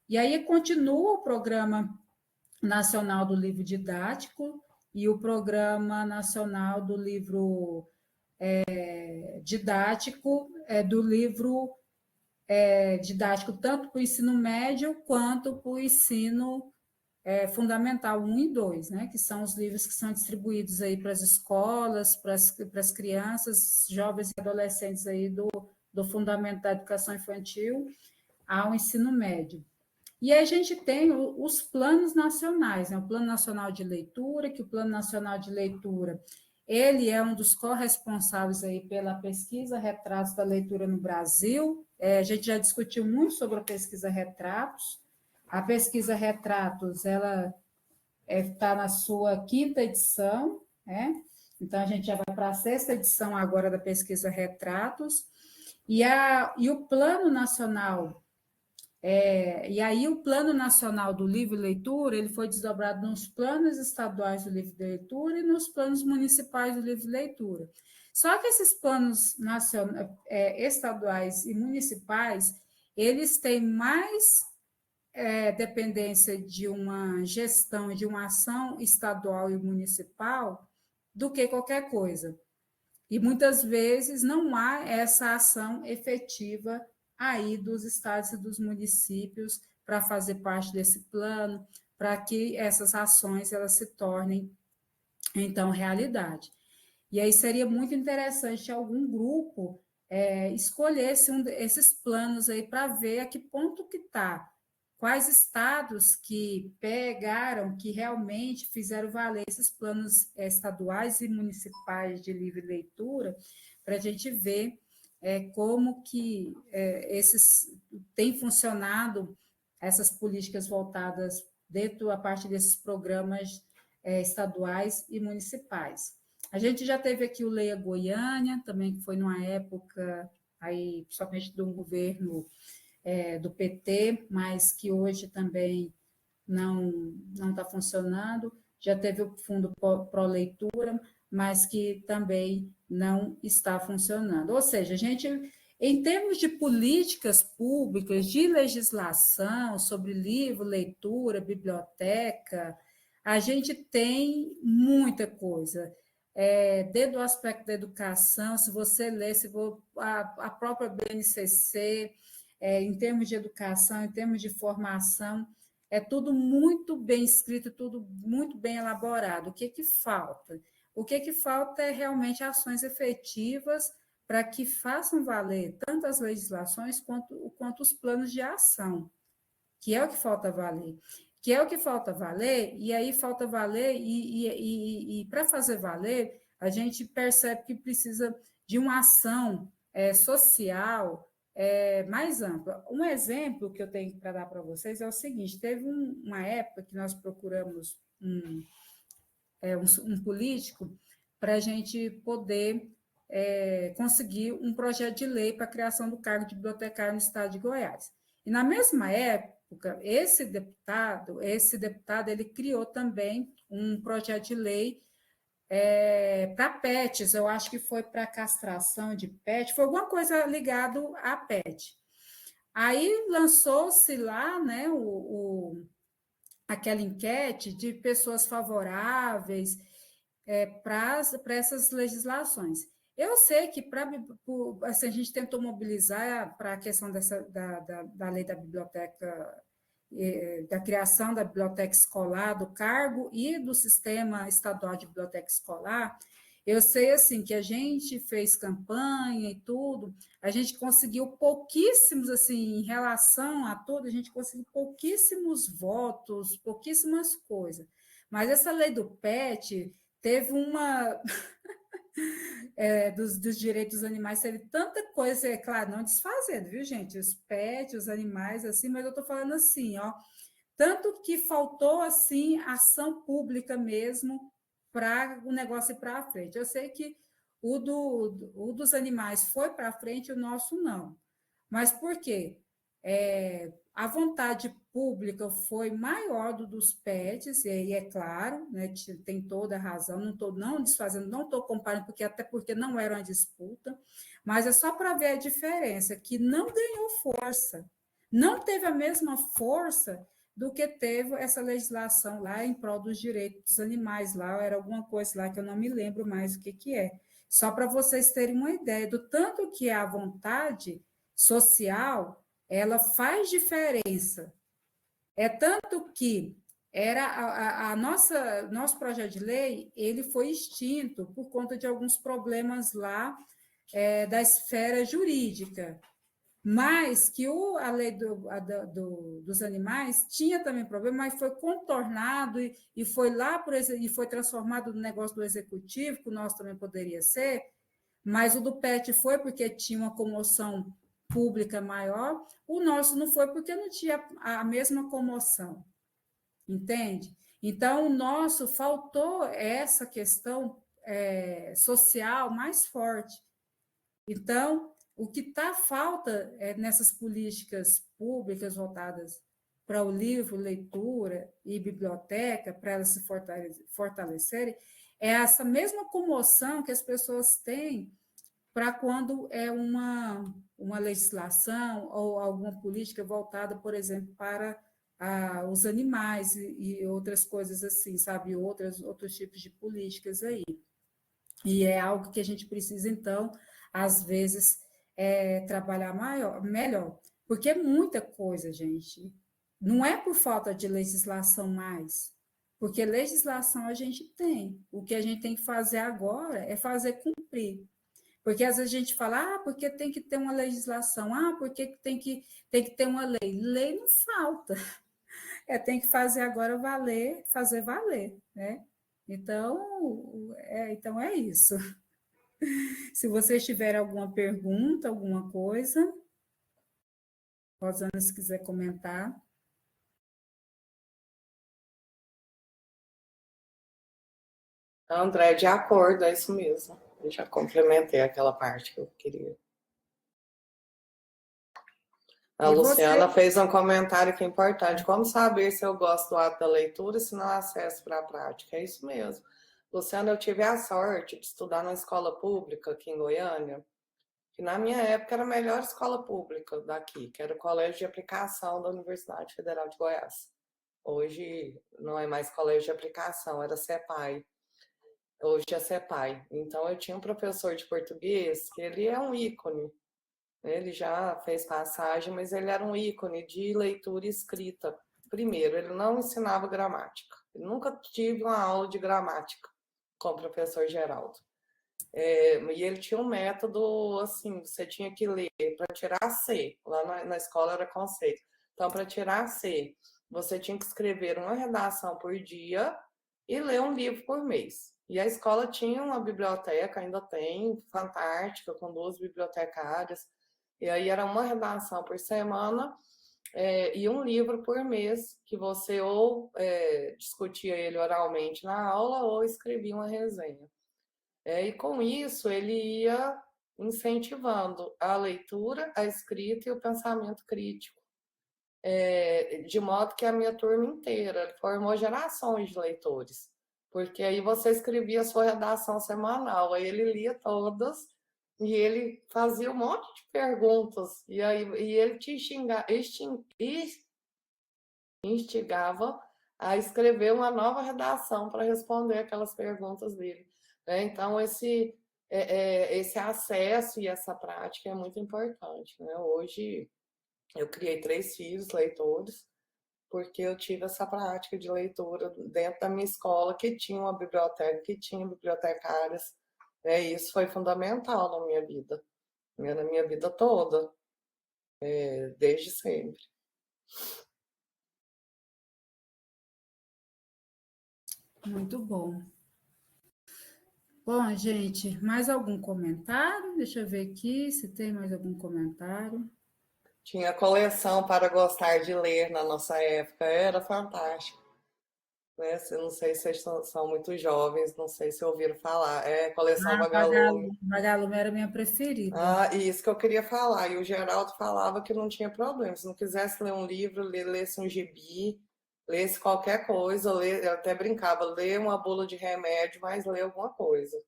E aí continua o Programa Nacional do Livro Didático e o Programa Nacional do Livro Didático do livro didático tanto para o ensino médio quanto para o ensino fundamental 1 e 2, né, que são os livros que são distribuídos aí para as escolas, para as crianças, jovens e adolescentes aí do fundamento da educação infantil ao ensino médio. E a gente tem os planos nacionais, né? O Plano Nacional de Leitura, que o Plano Nacional de Leitura, ele é um dos corresponsáveis aí pela pesquisa Retratos da Leitura no Brasil. A gente já discutiu muito sobre a pesquisa Retratos. A pesquisa Retratos, ela está na sua 5ª edição, né? Então, a gente já vai para a 6ª edição agora da pesquisa Retratos. E o Plano Nacional e aí o Plano Nacional do Livro e Leitura, ele foi desdobrado nos planos estaduais do livro de leitura e nos planos municipais do livro de leitura. Só que esses planos estaduais e municipais, eles têm mais dependência de uma gestão, de uma ação estadual e municipal do que qualquer coisa. E muitas vezes não há essa ação efetiva aí dos estados e dos municípios para fazer parte desse plano, para que essas ações elas se tornem, então, realidade. E aí seria muito interessante algum grupo escolhesse esses planos aí para ver a que ponto que está, quais estados que pegaram, que realmente fizeram valer esses planos estaduais e municipais de livre leitura, para a gente ver como que tem funcionado essas políticas voltadas a partir desses programas estaduais e municipais. A gente já teve aqui o Leia Goiânia, também que foi numa época, aí, principalmente de um governo do PT, mas que hoje também não está funcionando. Já teve o Fundo Pro Leitura, mas que também não está funcionando. Ou seja, a gente, em termos de políticas públicas, de legislação sobre livro, leitura, biblioteca, a gente tem muita coisa. Desde o aspecto da educação, se você ler, a própria BNCC, em termos de educação, em termos de formação, é tudo muito bem escrito, tudo muito bem elaborado. O que falta? O que falta é realmente ações efetivas para que façam valer tanto as legislações quanto os planos de ação, que é o que falta valer. E aí falta valer, e para fazer valer, a gente percebe que precisa de uma ação social mais ampla. Um exemplo que eu tenho para dar para vocês é o seguinte: teve uma época que nós procuramos um político para a gente poder conseguir um projeto de lei para a criação do cargo de bibliotecário no estado de Goiás. E na mesma época, esse deputado, ele criou também um projeto de lei para pets, eu acho que foi para castração de pet, foi alguma coisa ligada a pet. Aí lançou-se lá, né, aquela enquete de pessoas favoráveis para essas legislações. Eu sei que assim, a gente tentou mobilizar para a questão da lei da biblioteca, da criação da biblioteca escolar, do cargo e do sistema estadual de biblioteca escolar. Eu sei assim que a gente fez campanha e tudo, a gente conseguiu pouquíssimos, assim, em relação a tudo, a gente conseguiu pouquíssimos votos, pouquíssimas coisas. Mas essa lei do PET teve uma dos direitos dos animais, teve tanta coisa, é claro, não desfazendo, viu, gente? Os pets, os animais, assim, mas eu estou falando assim, ó, tanto que faltou, assim, ação pública mesmo para o negócio ir para frente. Eu sei que o dos animais foi para frente, o nosso não. Mas por quê? A vontade pública foi maior dos pets, e é claro, né, tem toda a razão, não estou não desfazendo, não estou comparando, até porque não era uma disputa, mas é só para ver a diferença, que não ganhou força, não teve a mesma força do que teve essa legislação lá em prol dos direitos dos animais, lá era alguma coisa lá que eu não me lembro mais o que é. Só para vocês terem uma ideia do tanto que a vontade social ela faz diferença. É tanto que era a nosso projeto de lei, ele foi extinto por conta de alguns problemas lá da esfera jurídica, mas que a lei dos animais tinha também problema, mas foi contornado e foi lá e foi transformado no negócio do executivo, que o nosso também poderia ser, mas o do PET foi porque tinha uma comoção pública maior, o nosso não foi porque não tinha a mesma comoção, entende? Então, o nosso faltou essa questão social mais forte. Então, o que está falta nessas políticas públicas voltadas para o livro, leitura e biblioteca, para elas se fortalecerem, é essa mesma comoção que as pessoas têm para quando é uma legislação ou alguma política voltada, por exemplo, para os animais e outras coisas assim, sabe? Outros tipos de políticas aí. E é algo que a gente precisa, então, às vezes, trabalhar melhor. Porque é muita coisa, gente. Não é por falta de legislação mais. Porque legislação a gente tem. O que a gente tem que fazer agora é fazer cumprir. Porque às vezes a gente fala, porque tem que ter uma legislação, porque tem que ter uma lei. Lei não falta. Tem que fazer agora valer, fazer valer, né? Então é isso. Se vocês tiverem alguma pergunta, alguma coisa, Rosana, se quiser comentar. André, de acordo, é isso mesmo. Eu já complementei aquela parte que eu queria. A E Luciana você? fez um comentário que é importante. Como saber se eu gosto do ato da leitura e se não acesso para a prática? É isso mesmo. Luciana, eu tive a sorte de estudar na escola pública aqui em Goiânia, que na minha época era a melhor escola pública daqui, que era o Colégio de Aplicação da Universidade Federal de Goiás. Hoje não é mais Colégio de Aplicação, era CEPAI. Hoje é CEPAI. Então eu tinha um professor de português que ele é um ícone. Ele já fez passagem, mas ele era um ícone de leitura e escrita. Primeiro, ele não ensinava gramática. Eu nunca tive uma aula de gramática com o professor Geraldo. E ele tinha um método, assim, você tinha que ler para tirar C. Lá na escola era conceito. Então, para tirar C, você tinha que escrever uma redação por dia e ler um livro por mês. E a escola tinha uma biblioteca, ainda tem, fantástica, com 2 bibliotecárias. E aí era uma redação por semana e um livro por mês, que você ou discutia ele oralmente na aula ou escrevia uma resenha. E com isso ele ia incentivando a leitura, a escrita e o pensamento crítico, de modo que a minha turma inteira formou gerações de leitores, porque aí você escrevia a sua redação semanal, aí ele lia todas e ele fazia um monte de perguntas e ele te instigava a escrever uma nova redação para responder aquelas perguntas dele. Então, esse acesso e essa prática é muito importante. Né? Hoje, eu criei 3 filhos leitores, porque eu tive essa prática de leitura dentro da minha escola, que tinha uma biblioteca, que tinha bibliotecárias. E isso foi fundamental na minha vida, né? Na minha vida toda, desde sempre. Muito bom. Bom, gente, mais algum comentário? Deixa eu ver aqui se tem mais algum comentário. Tinha coleção para gostar de ler na nossa época, era fantástico. Né? Não sei se vocês são muito jovens, não sei se ouviram falar. Coleção Vagalume. Vagalume era minha preferida. E isso que eu queria falar. E o Geraldo falava que não tinha problema. Se não quisesse ler um livro, lesse um gibi, lesse qualquer coisa, eu até brincava, ler uma bula de remédio, mas ler alguma coisa.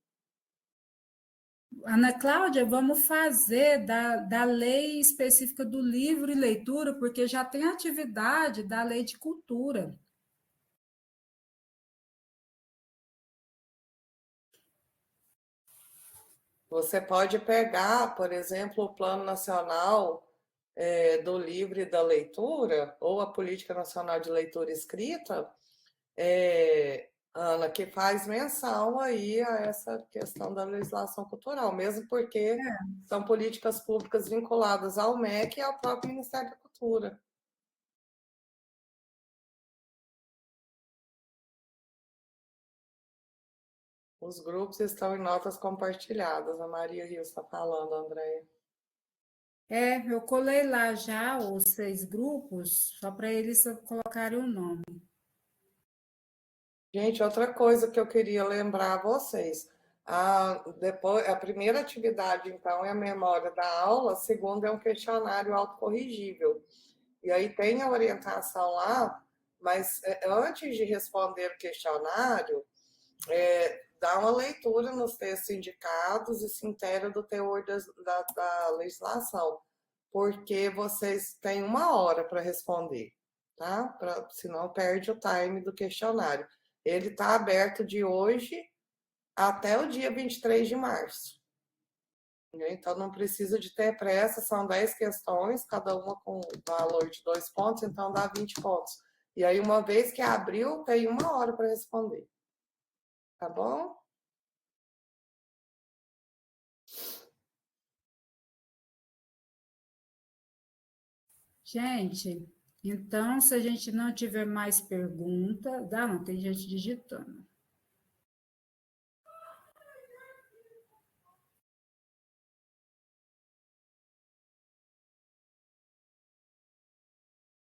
Ana Cláudia, vamos fazer da lei específica do livro e leitura, porque já tem atividade da lei de cultura. Você pode pegar, por exemplo, o Plano Nacional do livro e da leitura, ou a Política Nacional de Leitura Escrita, Ana, que faz menção aí a essa questão da legislação cultural, mesmo porque são políticas públicas vinculadas ao MEC e ao próprio Ministério da Cultura. Os grupos estão em notas compartilhadas. A Maria Rios está falando, Andréia. Eu colei lá já os 6 grupos, só para eles colocarem o nome. Gente, outra coisa que eu queria lembrar a vocês. A primeira atividade, então, é a memória da aula, a segunda é um questionário autocorrigível. E aí tem a orientação lá, mas antes de responder o questionário, dá uma leitura nos textos indicados e se inteira do teor da legislação, porque vocês têm 1 hora para responder, tá? Senão perde o time do questionário. Ele está aberto de hoje até o dia 23 de março. Então, não precisa de ter pressa, são 10 questões, cada uma com valor de 2 pontos, então dá 20 pontos. E aí, uma vez que abriu, tem 1 hora para responder. Tá bom? Gente, então, se a gente não tiver mais pergunta, não, tem gente digitando.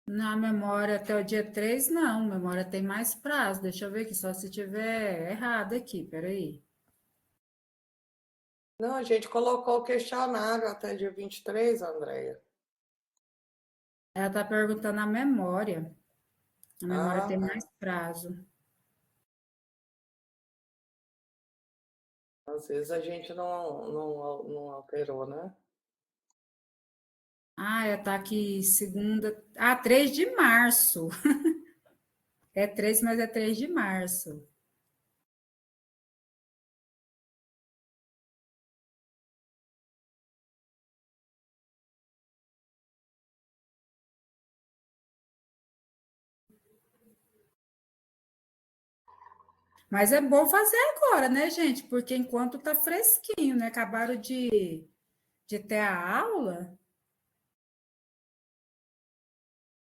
Na memória até o dia 3, não, memória tem mais prazo. Deixa eu ver aqui, só se tiver errado aqui, peraí. Não, a gente colocou o questionário até dia 23, Andréia. Ela está perguntando a memória. A memória tem Tá. mais prazo. Às vezes a gente não alterou, né? Tá aqui segunda. 3 de março. É 3, mas é 3 de março. Mas é bom fazer agora, né, gente? Porque enquanto tá fresquinho, né? Acabaram de ter a aula.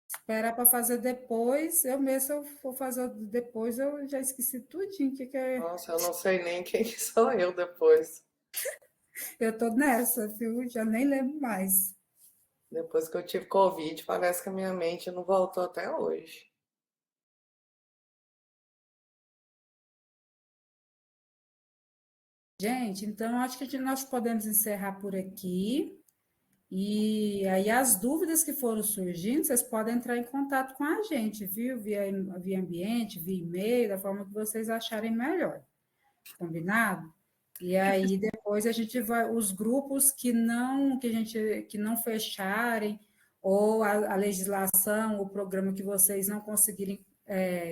Esperar para fazer depois. Eu mesmo, se eu for fazer depois, eu já esqueci tudinho. Que é... Nossa, eu não sei nem quem sou eu depois. Eu tô nessa, viu? Já nem lembro mais. Depois que eu tive Covid, parece que a minha mente não voltou até hoje. Gente, então acho que nós podemos encerrar por aqui. E aí, as dúvidas que foram surgindo, vocês podem entrar em contato com a gente, viu? Via ambiente, via e-mail, da forma que vocês acharem melhor. Combinado? E aí, depois a gente vai, os grupos que não fecharem, ou a legislação, o programa que vocês não conseguirem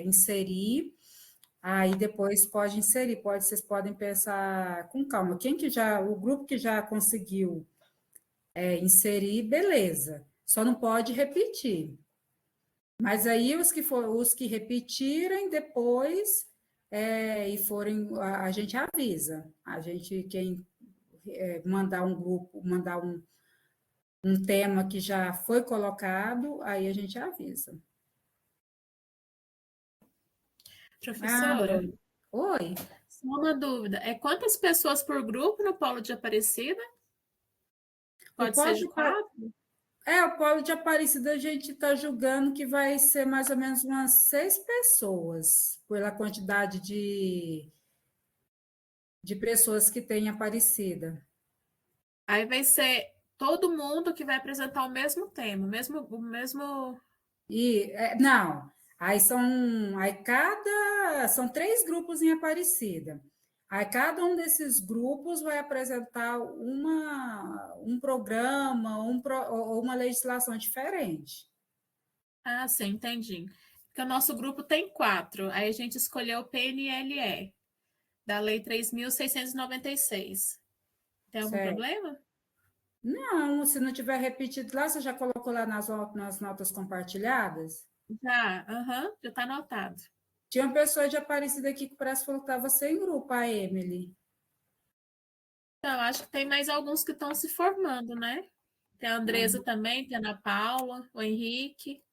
inserir, aí depois pode inserir, vocês podem pensar com calma. O grupo que já conseguiu inserir, beleza. Só não pode repetir. Mas aí os que repetirem depois e forem, a gente avisa. A gente, quem mandar um grupo, mandar um tema que já foi colocado, aí a gente avisa. Professora, Oi. só uma dúvida. Quantas pessoas por grupo no Polo de Aparecida? Pode ser de 4? O Polo de Aparecida a gente está julgando que vai ser mais ou menos umas 6 pessoas, pela quantidade de pessoas que tem Aparecida. Aí vai ser todo mundo que vai apresentar o mesmo tema, o mesmo... Não, são 3 grupos em Aparecida. Aí cada um desses grupos vai apresentar um programa ou uma legislação diferente. Ah, sim, entendi. Porque o nosso grupo tem 4. Aí a gente escolheu o PNLE, da Lei 3.696. Tem algum problema? Não, se não tiver repetido lá, você já colocou lá nas notas compartilhadas? Já, aham, já está anotado. Tinha uma pessoa de Aparecida aqui que parece que falou que estava sem grupo, a Emily. Então, acho que tem mais alguns que estão se formando, né? Tem a Andresa Ah, também, tem a Ana Paula, o Henrique.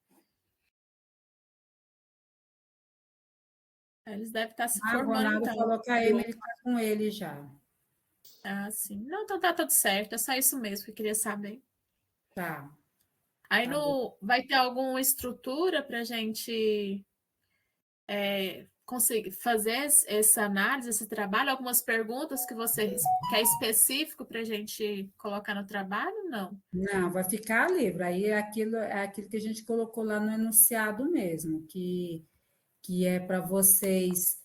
Eles devem estar se o formando, Ronaldo então. falou que a Emily está com ele já. Ah, sim. Não, então tá tudo certo. É só isso mesmo que eu queria saber. Tá, Aí tá bom. no, vai ter alguma estrutura para a gente conseguir fazer essa análise, esse trabalho? Algumas perguntas que você quer específico para a gente colocar no trabalho? Não. Não, vai ficar livre. Aí é aquilo que a gente colocou lá no enunciado mesmo, que é para vocês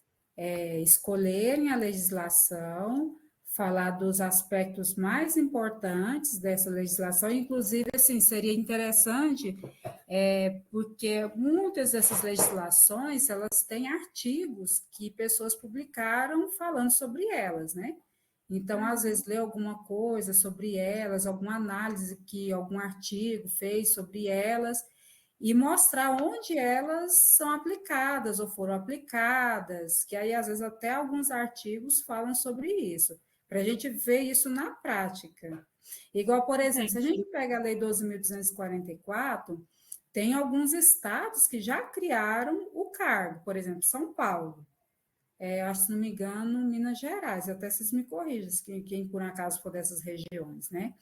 escolherem a legislação, falar dos aspectos mais importantes dessa legislação, inclusive, assim, seria interessante, porque muitas dessas legislações, elas têm artigos que pessoas publicaram falando sobre elas, né? Então, às vezes, ler alguma coisa sobre elas, alguma análise que algum artigo fez sobre elas, e mostrar onde elas são aplicadas ou foram aplicadas, que aí às vezes até alguns artigos falam sobre isso, para a gente ver isso na prática. Igual, por exemplo, se a gente Entendi. pega a Lei 12.244, tem alguns estados que já criaram o cargo, por exemplo, São Paulo. Acho, se não me engano, Minas Gerais, até vocês me corrigem, quem por acaso for dessas regiões, né?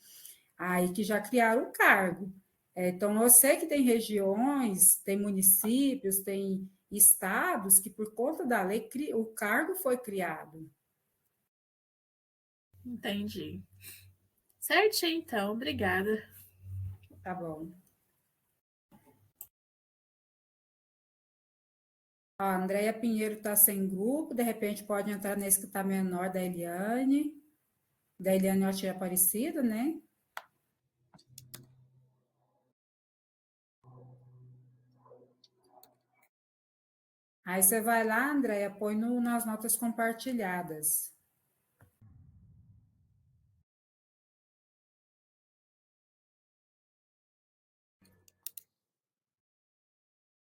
Aí que já criaram o cargo. Então, eu sei que tem regiões, tem municípios, tem estados que, por conta da lei, o cargo foi criado. Entendi. Certinho, então. Obrigada. Tá bom. A Andréia Pinheiro está sem grupo, de repente pode entrar nesse que está menor da Eliane. Da Eliane, eu achei Aparecida, né? Aí você vai lá, Andréia, põe nas notas compartilhadas.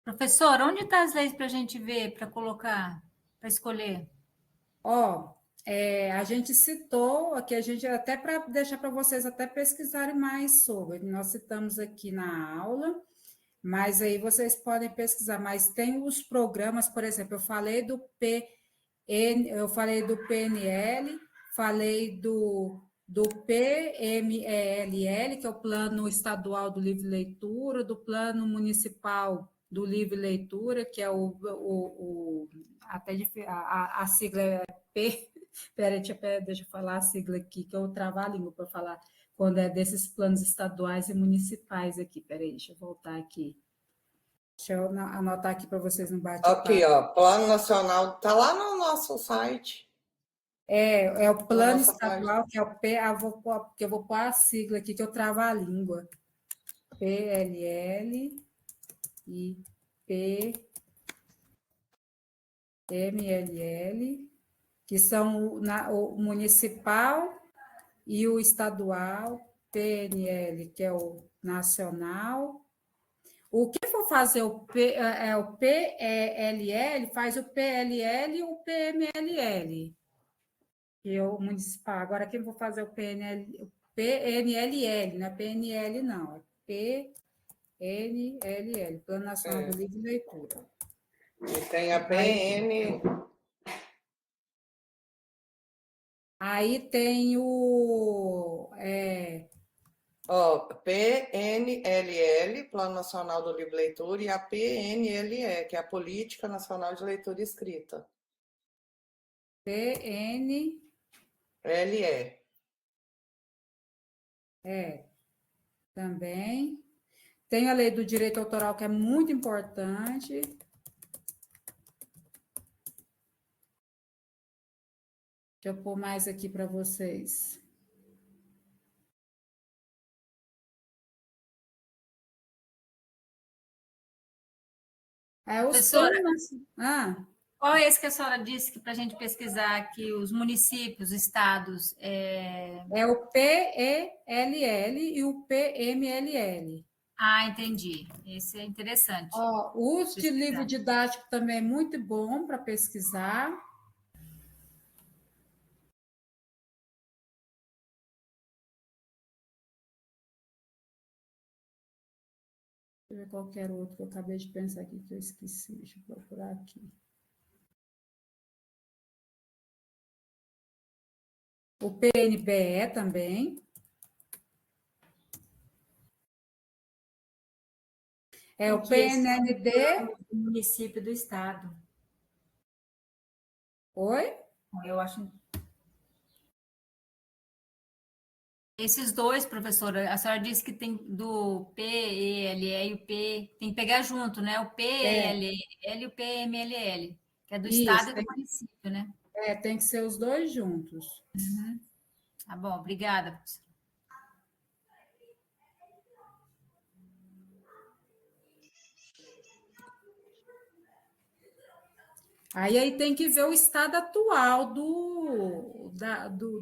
Professor, onde está as leis para a gente ver, para colocar, para escolher? Ó, a gente citou aqui, a gente até para deixar para vocês até pesquisarem mais sobre. Nós citamos aqui na aula, mas aí vocês podem pesquisar. Mas tem os programas, por exemplo, eu falei do PNL, falei do PMELL, que é o Plano Estadual do Livre Leitura, do Plano Municipal do Livre Leitura, que é até a sigla é P. Peraí, deixa eu falar a sigla aqui, que eu travo a língua para falar quando é desses planos estaduais e municipais aqui. Peraí, deixa eu voltar aqui. Deixa eu anotar aqui para vocês no Aqui, bate-papo. ó, Plano Nacional, tá lá no nosso site, É o na plano nossa página. estadual, que é o P, porque eu vou pôr a sigla aqui, que eu travo a língua. PLL e PMLL, que são o municipal e o estadual, PNL, que é o nacional. O que for fazer o PLL, faz o PLL e o PMLL, que é o municipal. Agora, quem vou fazer o PNLL, não é PNL, não, é PNLL, Plano Nacional É. do Livro e Leitura. E tem a Aí, PN, aí tem ó, PNLL, Plano Nacional do Livre Leitura, e a PNLE, que é a Política Nacional de Leitura e Escrita. PN, LE. também. Tem a lei do direito autoral, que é muito importante. Deixa eu pôr mais aqui para vocês. Os Professora, planos. Ah. Qual é esse que a senhora disse que para a gente pesquisar aqui, os municípios, estados? É o PELL e o PMLL. Ah, entendi. Esse é interessante. Ó, o uso de livro didático também é muito bom para pesquisar. Deixa eu ver qualquer outro que eu acabei de pensar aqui que eu esqueci. Deixa eu procurar aqui. O PNBE também. É o PNLD. O município do estado. Oi? Eu acho. Esses dois, professora, a senhora disse que tem do PELE e o P, tem que pegar junto, né? O PELL e o PMLL, que é do estado e do município, né? Tem que ser os dois juntos. Tá bom, obrigada, professora. Aí tem que ver o estado atual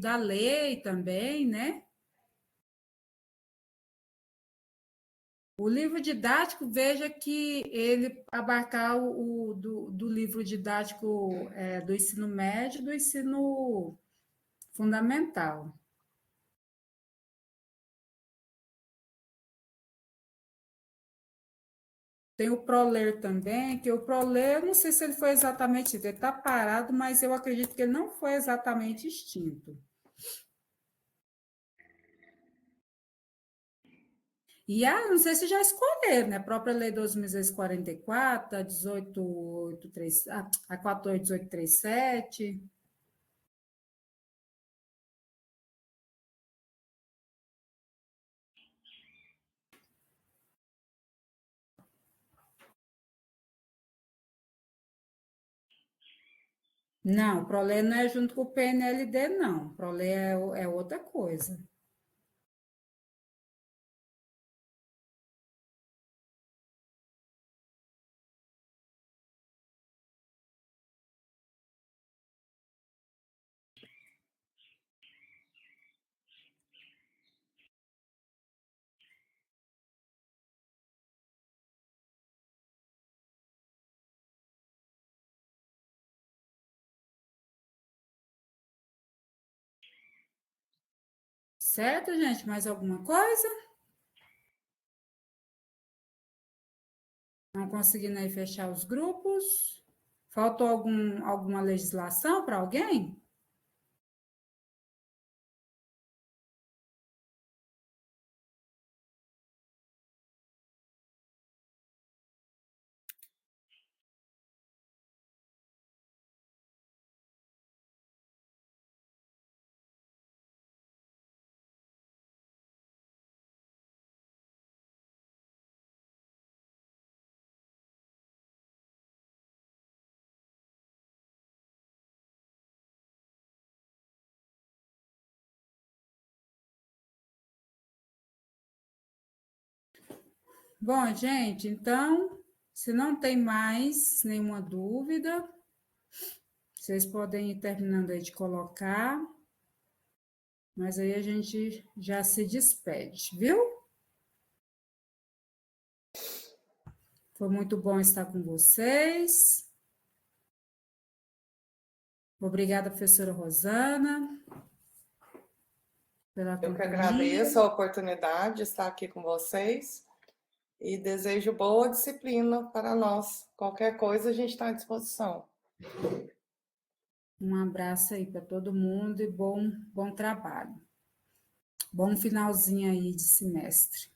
da lei também, né? O livro didático, veja que ele abarcar do livro didático do ensino médio e do ensino fundamental. Tem o ProLer também, que o ProLer, eu não sei se ele foi exatamente, ele está parado, mas eu acredito que ele não foi exatamente extinto. E não sei se já escolheram, né? A própria Lei 12.644, a 1883, a 14.1837. Não, o ProLé não é junto com o PNLD, não. O ProLé é outra coisa. Certo, gente? Mais alguma coisa? Não conseguindo aí fechar os grupos? Faltou alguma legislação para alguém? Bom, gente, então, se não tem mais nenhuma dúvida, vocês podem ir terminando aí de colocar, mas aí a gente já se despede, viu? Foi muito bom estar com vocês. Obrigada, professora Rosana, pela Eu que companhia. agradeço a oportunidade de estar aqui com vocês e desejo boa disciplina para nós. Qualquer coisa a gente está à disposição. Um abraço aí para todo mundo e bom trabalho. Bom finalzinho aí de semestre.